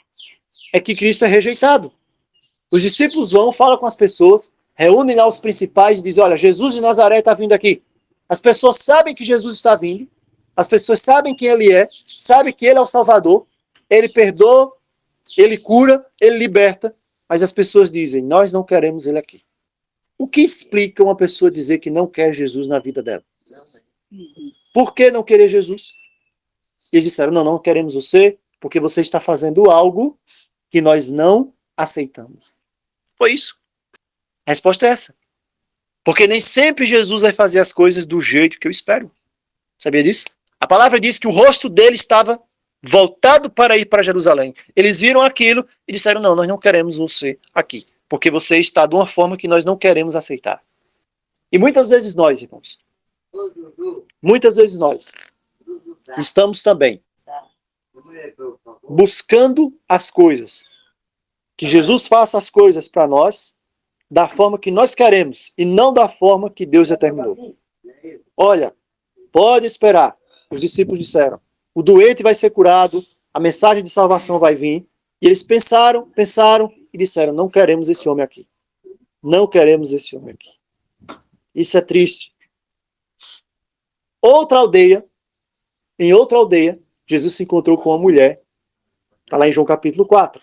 é que Cristo é rejeitado. Os discípulos vão, falam com as pessoas, reúnem lá os principais e dizem, olha, Jesus de Nazaré está vindo aqui. As pessoas sabem que Jesus está vindo, as pessoas sabem quem ele é, sabem que ele é o Salvador, ele perdoa, ele cura, ele liberta, mas as pessoas dizem, nós não queremos ele aqui. O que explica uma pessoa dizer que não quer Jesus na vida dela? Por que não querer Jesus? Eles disseram, não queremos você, porque você está fazendo algo que nós não aceitamos. Foi isso. A resposta é essa. Porque nem sempre Jesus vai fazer as coisas do jeito que eu espero. Sabia disso? A palavra diz que o rosto dele estava voltado para ir para Jerusalém. Eles viram aquilo e disseram, não, nós não queremos você aqui. Porque você está de uma forma que nós não queremos aceitar. E muitas vezes nós, irmãos, muitas vezes nós estamos também buscando as coisas. Que Jesus faça as coisas para nós da forma que nós queremos e não da forma que Deus determinou. Olha, pode esperar. Os discípulos disseram, o doente vai ser curado, a mensagem de salvação vai vir. E eles pensaram e disseram, não queremos esse homem aqui. Não queremos esse homem aqui. Isso é triste. Em outra aldeia, Jesus se encontrou com uma mulher, está lá em João capítulo 4.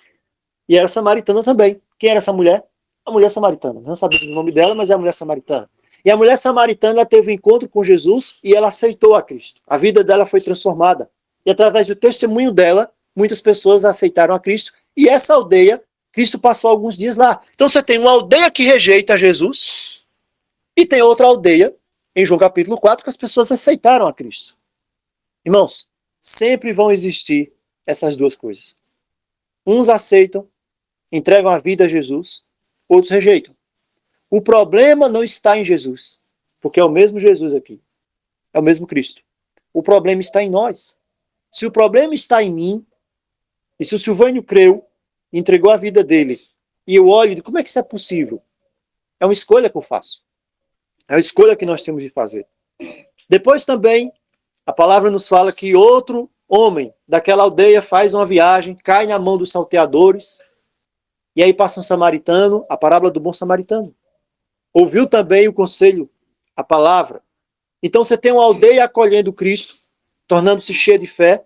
E era samaritana também. Quem era essa mulher? A mulher samaritana. Não sabemos o nome dela, mas é a mulher samaritana. E a mulher samaritana teve um encontro com Jesus e ela aceitou a Cristo. A vida dela foi transformada. E através do testemunho dela, muitas pessoas aceitaram a Cristo. E essa aldeia, Cristo passou alguns dias lá. Então você tem uma aldeia que rejeita Jesus e tem outra aldeia, em João capítulo 4, que as pessoas aceitaram a Cristo. Irmãos, sempre vão existir essas duas coisas. Uns aceitam, entregam a vida a Jesus, outros rejeitam. O problema não está em Jesus, porque é o mesmo Jesus aqui. É o mesmo Cristo. O problema está em nós. Se o problema está em mim, e se o Silvânio creu, entregou a vida dele, e eu olho e digo, como é que isso é possível? É uma escolha que eu faço. É uma escolha que nós temos de fazer. Depois também, a palavra nos fala que outro homem daquela aldeia faz uma viagem, cai na mão dos salteadores, E aí passa um samaritano, a parábola do bom samaritano. Ouviu também o conselho, a palavra. Então você tem uma aldeia acolhendo Cristo, tornando-se cheia de fé,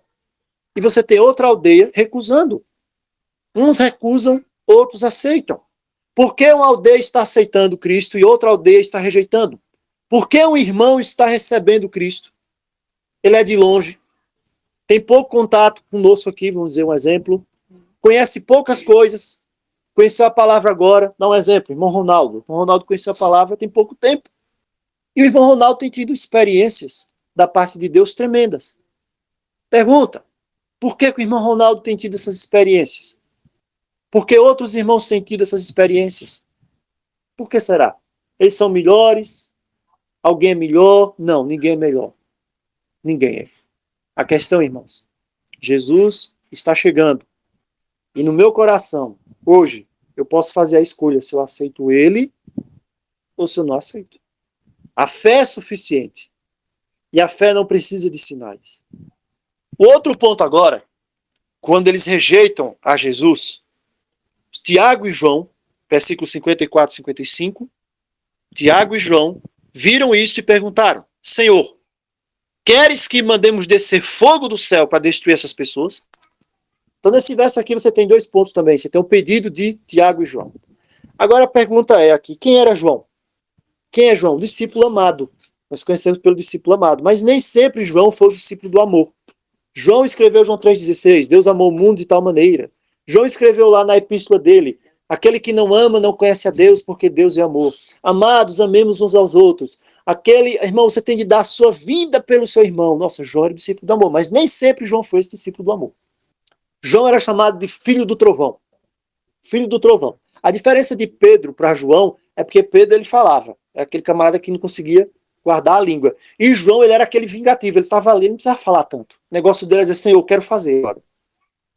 e você tem outra aldeia recusando. Uns recusam, outros aceitam. Por que uma aldeia está aceitando Cristo e outra aldeia está rejeitando? Por que um irmão está recebendo Cristo? Ele é de longe, tem pouco contato conosco aqui, vamos dizer um exemplo, conhece poucas coisas, conheceu a palavra agora, dá um exemplo, irmão Ronaldo. O irmão Ronaldo conheceu a palavra tem pouco tempo. E o irmão Ronaldo tem tido experiências da parte de Deus tremendas. Pergunta, por que o irmão Ronaldo tem tido essas experiências? Por que outros irmãos têm tido essas experiências? Por que será? Eles são melhores? Alguém é melhor? Não, ninguém é melhor. Ninguém é. A questão, irmãos, Jesus está chegando. E no meu coração, hoje, eu posso fazer a escolha se eu aceito ele ou se eu não aceito. A fé é suficiente. E a fé não precisa de sinais. O outro ponto agora, quando eles rejeitam a Jesus, Tiago e João, versículos 54 e 55, Tiago e João viram isso e perguntaram, Senhor, queres que mandemos descer fogo do céu para destruir essas pessoas? Então nesse verso aqui você tem dois pontos também, você tem o pedido de Tiago e João. Agora a pergunta é aqui, quem era João? Quem é João? O discípulo amado. Nós conhecemos pelo discípulo amado, mas nem sempre João foi o discípulo do amor. João escreveu João 3,16, Deus amou o mundo de tal maneira. João escreveu lá na epístola dele, aquele que não ama não conhece a Deus, porque Deus é amor. Amados, amemos uns aos outros. Irmão, você tem de dar a sua vida pelo seu irmão. Nossa, João era o discípulo do amor, mas nem sempre João foi esse discípulo do amor. João era chamado de filho do trovão. Filho do trovão. A diferença de Pedro para João é porque Pedro ele falava, era aquele camarada que não conseguia guardar a língua. E João, ele era aquele vingativo, ele estava ali, não precisava falar tanto. O negócio dele é dizer, Senhor, eu quero fazer agora.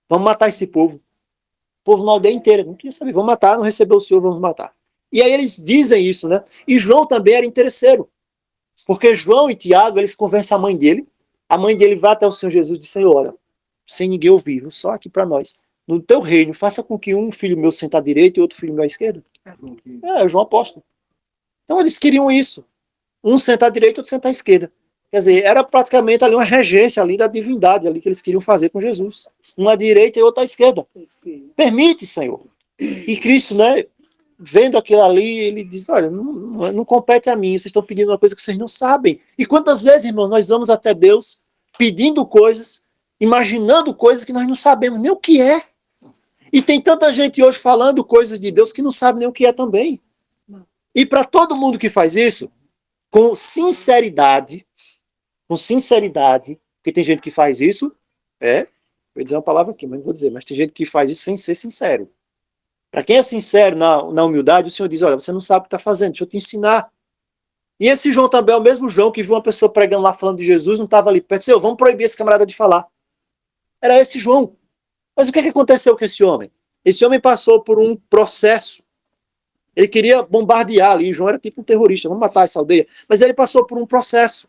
Vamos matar esse povo. O povo na aldeia inteira, não queria saber, vamos matar, não recebeu o Senhor, vamos matar. E aí eles dizem isso, né? E João também era interesseiro. Porque João e Tiago, eles conversam a mãe dele vai até o Senhor Jesus e diz, Senhor, olha, sem ninguém ouvir, só aqui para nós. No teu reino, faça com que um filho meu sente à direita e outro filho meu à esquerda. É João apóstolo. Então eles queriam isso. Um sentar à direita e outro sentar à esquerda. Quer dizer, era praticamente ali uma regência ali da divindade ali que eles queriam fazer com Jesus. Um à direita e outro à esquerda. Permite, Senhor. E Cristo, né, vendo aquilo ali, ele diz, olha, não compete a mim, vocês estão pedindo uma coisa que vocês não sabem. E quantas vezes, irmãos, nós vamos até Deus pedindo coisas, imaginando coisas que nós não sabemos nem o que é. E tem tanta gente hoje falando coisas de Deus que não sabe nem o que é também. E para todo mundo que faz isso, com sinceridade, porque tem gente que faz isso, vou dizer uma palavra aqui, mas não vou dizer, mas tem gente que faz isso sem ser sincero. Para quem é sincero na humildade, o Senhor diz, olha, você não sabe o que está fazendo, deixa eu te ensinar. E esse João também é o mesmo João que viu uma pessoa pregando lá falando de Jesus, não estava ali perto, Senhor, vamos proibir esse camarada de falar. Era esse João. Mas o que aconteceu com esse homem? Esse homem passou por um processo. Ele queria bombardear ali. João era tipo um terrorista. Vamos matar essa aldeia. Mas ele passou por um processo.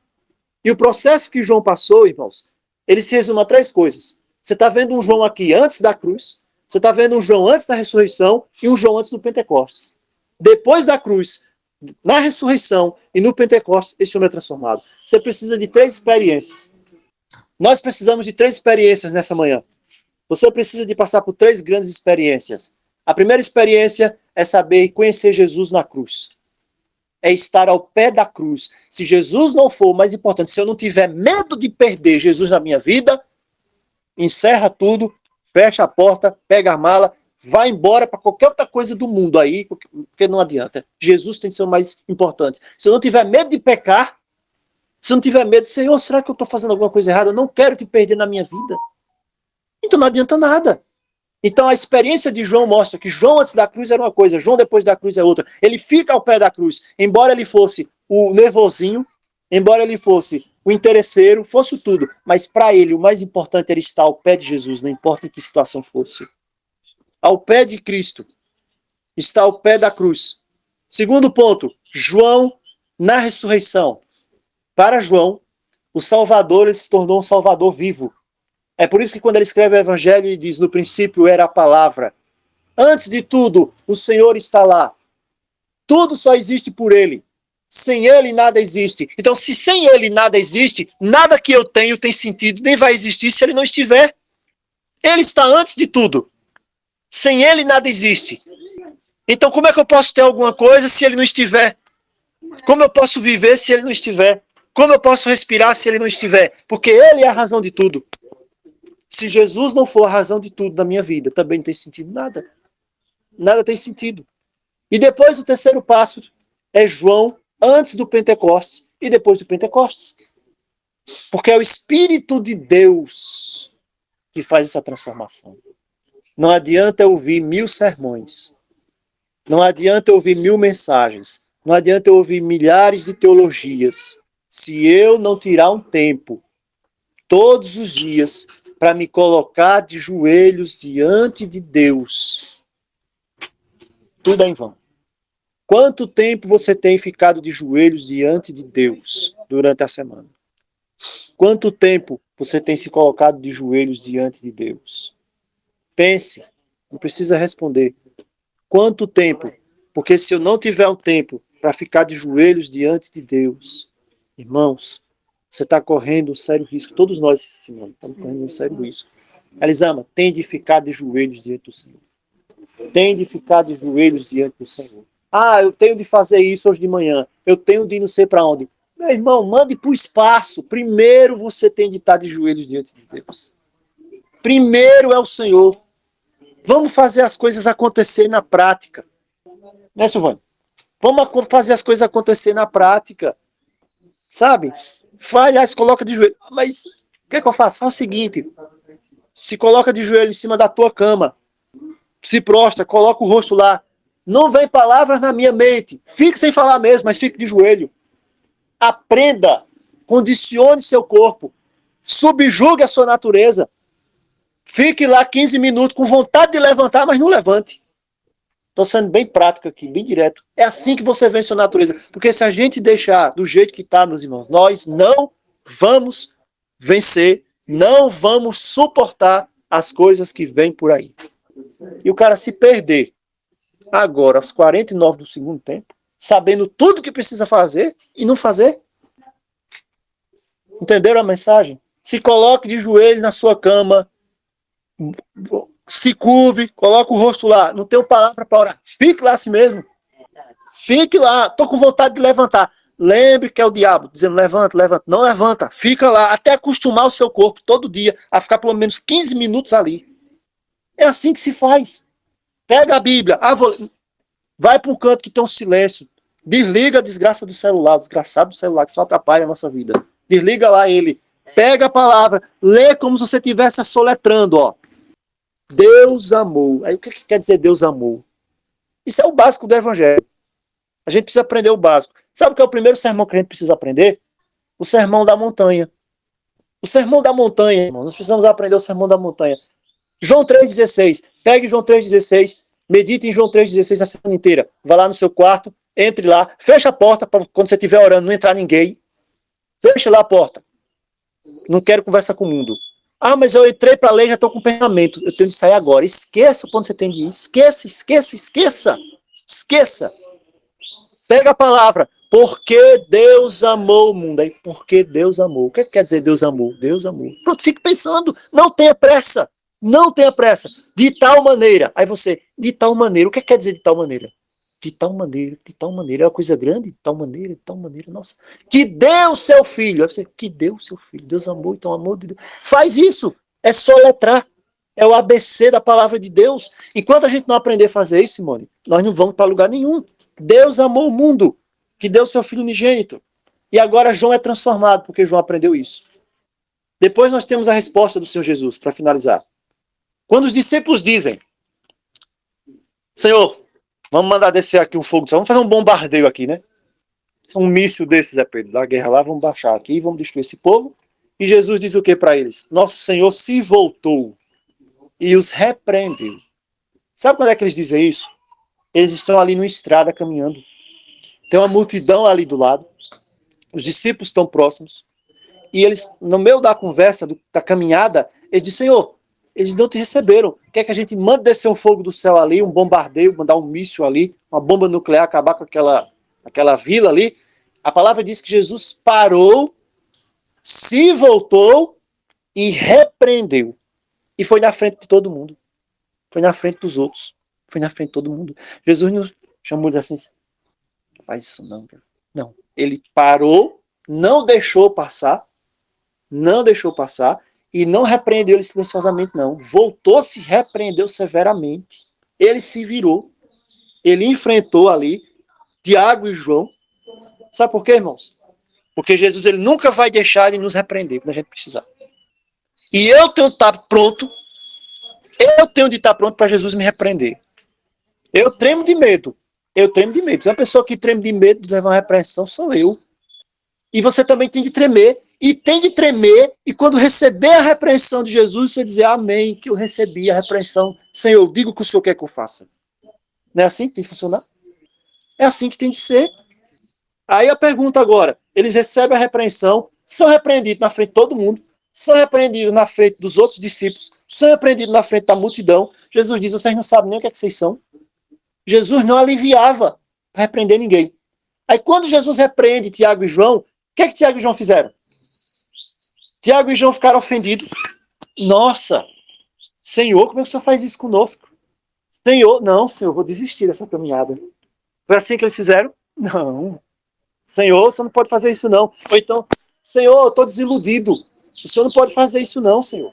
E o processo que João passou, irmãos, ele se resume a três coisas. Você está vendo um João aqui antes da cruz. Você está vendo um João antes da ressurreição e um João antes do Pentecostes. Depois da cruz, na ressurreição e no Pentecostes, esse homem é transformado. Você precisa de três experiências. Nós precisamos de três experiências nessa manhã. Você precisa de passar por três grandes experiências. A primeira experiência é saber e conhecer Jesus na cruz. É estar ao pé da cruz. Se Jesus não for o mais importante, se eu não tiver medo de perder Jesus na minha vida, encerra tudo, fecha a porta, pega a mala, vai embora para qualquer outra coisa do mundo aí, porque não adianta. Jesus tem que ser o mais importante. Se eu não tiver medo de pecar, se eu não tiver medo, Senhor, será que eu estou fazendo alguma coisa errada? Eu não quero te perder na minha vida. Então não adianta nada. Então a experiência de João mostra que João antes da cruz era uma coisa, João depois da cruz é outra. Ele fica ao pé da cruz, embora ele fosse o nervosinho, embora ele fosse o interesseiro, fosse tudo. Mas para ele o mais importante era estar ao pé de Jesus, não importa em que situação fosse. Ao pé de Cristo, está ao pé da cruz. Segundo ponto, João na ressurreição. Para João, o Salvador ele se tornou um Salvador vivo. É por isso que quando ele escreve o Evangelho, ele diz, no princípio era a palavra. Antes de tudo, o Senhor está lá. Tudo só existe por Ele. Sem Ele nada existe. Então, se sem Ele nada existe, nada que eu tenho tem sentido, nem vai existir se Ele não estiver. Ele está antes de tudo. Sem Ele nada existe. Então, como é que eu posso ter alguma coisa se Ele não estiver? Como eu posso viver se Ele não estiver? Como eu posso respirar se Ele não estiver? Porque Ele é a razão de tudo. Se Jesus não for a razão de tudo na minha vida, também não tem sentido nada. Nada tem sentido. E depois o terceiro passo é João, antes do Pentecostes e depois do Pentecostes. Porque é o Espírito de Deus que faz essa transformação. Não adianta eu ouvir 1000 sermões. Não adianta eu ouvir 1000 mensagens. Não adianta eu ouvir milhares de teologias. Se eu não tirar um tempo, todos os dias, para me colocar de joelhos diante de Deus, tudo é em vão. Quanto tempo você tem ficado de joelhos diante de Deus durante a semana? Quanto tempo você tem se colocado de joelhos diante de Deus? Pense, não precisa responder. Quanto tempo? Porque se eu não tiver um tempo para ficar de joelhos diante de Deus, irmãos, você está correndo um sério risco. Todos nós, Simone, estamos correndo um sério risco. Elisama, tem de ficar de joelhos diante do Senhor. Tem de ficar de joelhos diante do Senhor. Ah, eu tenho de fazer isso hoje de manhã. Eu tenho de não sei para onde. Meu irmão, mande para o espaço. Primeiro você tem de estar de joelhos diante de Deus. Primeiro é o Senhor. Vamos fazer as coisas acontecer na prática. Né, Silvânia? Vamos fazer as coisas acontecer na prática. Sabe? Aliás, coloca de joelho. Mas o que é que eu faço? Faz o seguinte. Se coloca de joelho em cima da tua cama. Se prostra, coloca o rosto lá. Não vem palavras na minha mente. Fique sem falar mesmo, mas fique de joelho. Aprenda. Condicione seu corpo. Subjugue a sua natureza. Fique lá 15 minutos com vontade de levantar, mas não levante. Estou sendo bem prático aqui, bem direto. É assim que você vence a sua natureza. Porque se a gente deixar do jeito que está, meus irmãos, nós não vamos vencer, não vamos suportar as coisas que vêm por aí. E o cara se perder agora, aos 49 do segundo tempo, sabendo tudo que precisa fazer e não fazer. Entenderam a mensagem? Se coloque de joelho na sua cama, se curve, coloque o rosto lá. Não tenho palavra para orar. Fique lá assim mesmo. Fique lá. Estou com vontade de levantar. Lembre que é o diabo dizendo levanta, levanta. Não levanta. Fica lá até acostumar o seu corpo todo dia a ficar pelo menos 15 minutos ali. É assim que se faz. Pega a Bíblia. Vai para um canto que tem um silêncio. Desliga a desgraça do celular. O desgraçado do celular que só atrapalha a nossa vida. Desliga lá ele. Pega a palavra. Lê como se você estivesse soletrando, ó. Deus amou. Aí o que quer dizer Deus amou? Isso é o básico do Evangelho. A gente precisa aprender o básico. Sabe o que é o primeiro sermão que a gente precisa aprender? O Sermão da Montanha. O Sermão da Montanha, irmãos. Nós precisamos aprender o Sermão da Montanha. João 3,16. Pegue João 3,16. Medite em João 3,16 a semana inteira. Vá lá no seu quarto, entre lá, fecha a porta para quando você estiver orando não entrar ninguém. Fecha lá a porta. Não quero conversar com o mundo. Ah, mas eu entrei para ler e já estou com pensamento. Eu tenho de sair agora. Esqueça quando você tem de ir. Esqueça, esqueça, esqueça. Esqueça. Pega a palavra. Porque Deus amou o mundo. Aí, porque Deus amou. O que quer dizer Deus amou? Deus amou. Pronto, fique pensando. Não tenha pressa. Não tenha pressa. De tal maneira. Aí você, de tal maneira. O que quer dizer de tal maneira? De tal maneira, de tal maneira. É uma coisa grande? De tal maneira. Nossa. Que deu o seu filho. Aí você, que deu o seu filho. Deus amou, então amor de Deus. Faz isso. É só letrar. É o ABC da palavra de Deus. Enquanto a gente não aprender a fazer isso, Simone, nós não vamos para lugar nenhum. Deus amou o mundo. Que deu o seu filho unigênito. E agora João é transformado, porque João aprendeu isso. Depois nós temos a resposta do Senhor Jesus, para finalizar. Quando os discípulos dizem, Senhor, vamos mandar descer aqui um fogo, vamos fazer um bombardeio aqui, né? Um míssil desses, Zé Pedro, da guerra lá, vamos baixar aqui e vamos destruir esse povo. E Jesus diz o que para eles? Nosso Senhor se voltou e os repreendeu. Sabe quando é que eles dizem isso? Eles estão ali numa estrada caminhando. Tem uma multidão ali do lado. Os discípulos estão próximos. E eles, no meio da conversa, da caminhada, eles dizem, Senhor, Eles não te receberam. Quer que a gente mande descer um fogo do céu ali, um bombardeio, mandar um míssil ali, uma bomba nuclear, acabar com aquela vila ali? A palavra diz que Jesus parou, se voltou e repreendeu. E foi na frente de todo mundo. Foi na frente dos outros. Foi na frente de todo mundo. Jesus nos chamou de assim, não faz isso não. Não. Ele parou, não deixou passar e não repreendeu ele silenciosamente, não. Voltou-se e repreendeu severamente. Ele se virou. Ele enfrentou ali Tiago e João. Sabe por quê, irmãos? Porque Jesus ele nunca vai deixar de nos repreender quando a gente precisar. E eu tenho de estar pronto. Eu tenho de estar pronto para Jesus me repreender. Eu tremo de medo. Eu tremo de medo. Uma pessoa que treme de medo de levar uma repreensão sou eu. E você também tem de tremer. E tem de tremer. E quando receber a repreensão de Jesus, você dizer amém, que eu recebi a repreensão. Senhor, diga o que o Senhor quer que eu faça. Não é assim que tem que funcionar? É assim que tem de ser. Aí a pergunta agora, eles recebem a repreensão, são repreendidos na frente de todo mundo, são repreendidos na frente dos outros discípulos, são repreendidos na frente da multidão. Jesus diz, vocês não sabem nem o que é que vocês são. Jesus não aliviava para repreender ninguém. Aí quando Jesus repreende Tiago e João, o que é que Tiago e João fizeram? Tiago e João ficaram ofendidos. Nossa, Senhor, como é que o Senhor faz isso conosco? Senhor, não, Senhor, vou desistir dessa caminhada. Foi assim que eles fizeram? Não. Senhor, o Senhor não pode fazer isso não. Ou então, Senhor, eu estou desiludido. O Senhor não pode fazer isso não, Senhor.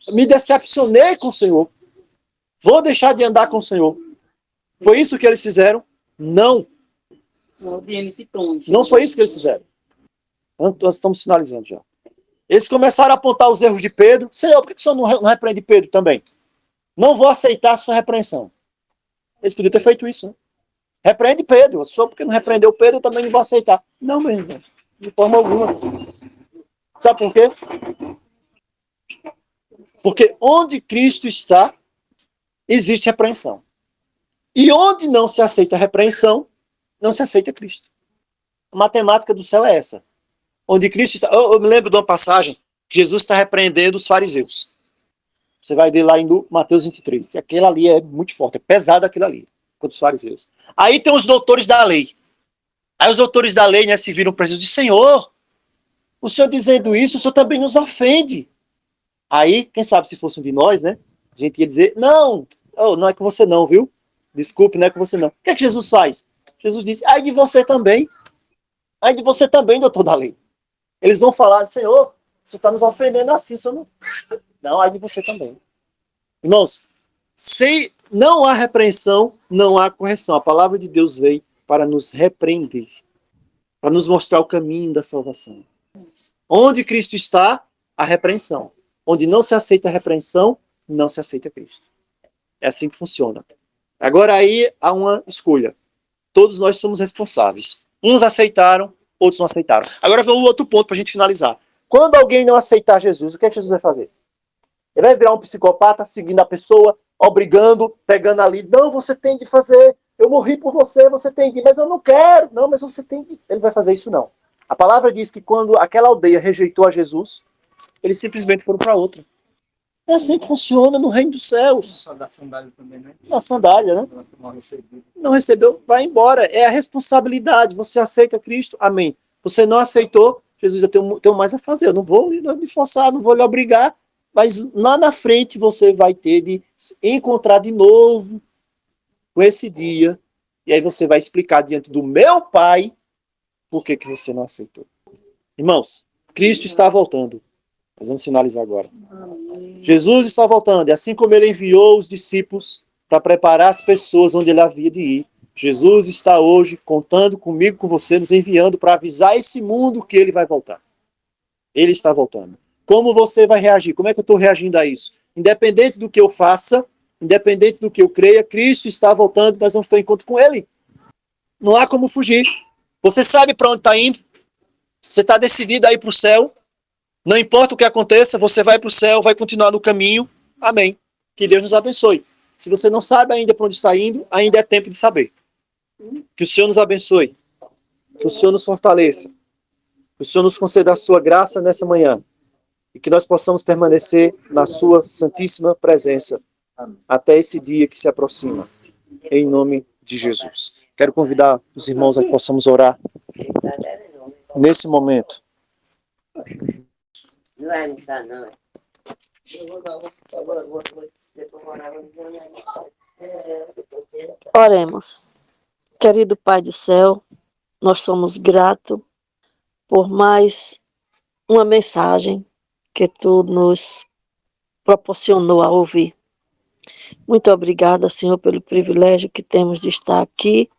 Eu me decepcionei com o Senhor. Vou deixar de andar com o Senhor. Foi isso que eles fizeram? Não. Não foi isso que eles fizeram. Nós estamos finalizando já. Eles começaram a apontar os erros de Pedro. Senhor, por que o Senhor não repreende Pedro também? Não vou aceitar a sua repreensão. Eles podiam ter feito isso, né? Repreende Pedro. Só porque não repreendeu Pedro, eu também não vou aceitar. Não, meu irmão. De forma alguma. Sabe por quê? Porque onde Cristo está, existe repreensão. E onde não se aceita repreensão, não se aceita Cristo. A matemática do céu é essa. Onde Cristo está... Eu me lembro de uma passagem que Jesus está repreendendo os fariseus. Você vai ver lá em Mateus 23. E aquilo ali é muito forte, é pesado aquilo ali, contra os fariseus. Aí tem os doutores da lei. Aí os doutores da lei, né, se viram para Jesus e dizem, Senhor, o Senhor dizendo isso, o Senhor também nos ofende. Aí, quem sabe se fosse um de nós, né? A gente ia dizer, não, não é com você não, viu? Desculpe, não é com você não. O que é que Jesus faz? Jesus disse, ai de você também. Ai de você também, doutor da lei. Eles vão falar, Senhor, você está nos ofendendo assim, o Senhor não... Não, ai de você também. Irmãos, se não há repreensão, não há correção. A palavra de Deus veio para nos repreender, para nos mostrar o caminho da salvação. Onde Cristo está, a repreensão. Onde não se aceita a repreensão, não se aceita Cristo. É assim que funciona. Agora aí há uma escolha. Todos nós somos responsáveis. Uns aceitaram, outros não aceitaram. Agora vem um outro ponto para a gente finalizar. Quando alguém não aceitar Jesus, o que é que Jesus vai fazer? Ele vai virar um psicopata, seguindo a pessoa, obrigando, pegando ali. Não, você tem de fazer. Eu morri por você, você tem de. Mas eu não quero. Não, mas você tem de. Ele vai fazer isso não. A palavra diz que quando aquela aldeia rejeitou a Jesus, eles simplesmente foram para outra. É assim que funciona no reino dos céus. Só da sandália também, né? A sandália, né? Não recebeu, vai embora. É a responsabilidade. Você aceita Cristo? Amém. Você não aceitou? Jesus, eu tenho mais a fazer. Eu não vou me forçar, não vou lhe obrigar. Mas lá na frente você vai ter de se encontrar de novo com esse dia. E aí você vai explicar diante do meu Pai por que você não aceitou. Irmãos, Cristo está voltando. Nós vamos finalizar agora. Jesus está voltando. E assim como ele enviou os discípulos para preparar as pessoas onde ele havia de ir, Jesus está hoje contando comigo, com você, nos enviando para avisar esse mundo que ele vai voltar. Ele está voltando. Como você vai reagir? Como é que eu estou reagindo a isso? Independente do que eu faça, independente do que eu creia, Cristo está voltando, nós vamos ter um encontro com ele. Não há como fugir. Você sabe para onde está indo? Você está decidido a ir para o céu? Não importa o que aconteça, você vai para o céu, vai continuar no caminho. Amém. Que Deus nos abençoe. Se você não sabe ainda para onde está indo, ainda é tempo de saber. Que o Senhor nos abençoe. Que o Senhor nos fortaleça. Que o Senhor nos conceda a sua graça nessa manhã. e que nós possamos permanecer na sua santíssima presença até esse dia que se aproxima, em nome de Jesus. Quero convidar os irmãos a que possamos orar nesse momento. Não vai almoçar, não. Oremos. Querido Pai do céu, nós somos gratos por mais uma mensagem que Tu nos proporcionou a ouvir. Muito obrigada, Senhor, pelo privilégio que temos de estar aqui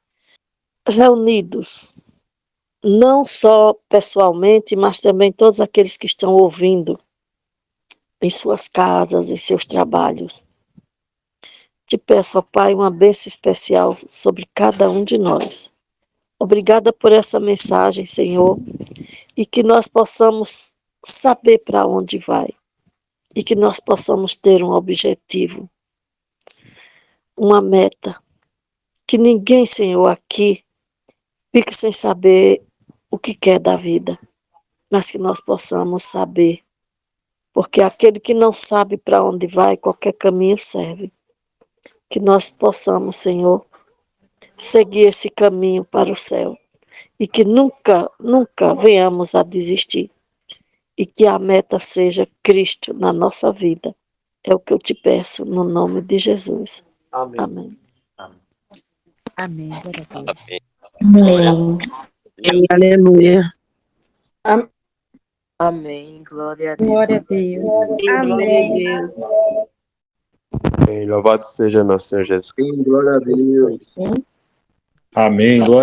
reunidos, não só pessoalmente, mas também todos aqueles que estão ouvindo em suas casas, em seus trabalhos. Te peço, ó Pai, uma bênção especial sobre cada um de nós. Obrigada por essa mensagem, Senhor, e que nós possamos saber para onde vai, e que nós possamos ter um objetivo, uma meta, que ninguém, Senhor, aqui fique sem saber o que quer da vida, mas que nós possamos saber, porque aquele que não sabe para onde vai, qualquer caminho serve. Que nós possamos, Senhor, seguir esse caminho para o céu e que nunca, nunca venhamos a desistir e que a meta seja Cristo na nossa vida. É o que eu te peço no nome de Jesus. Amém. Amém. Amém. Glória a Deus. Amém. Aleluia. Amém. Glória a Deus. Glória a Deus. Amém. Louvado seja nosso Senhor Jesus Cristo. Glória a Deus. Amém. Glória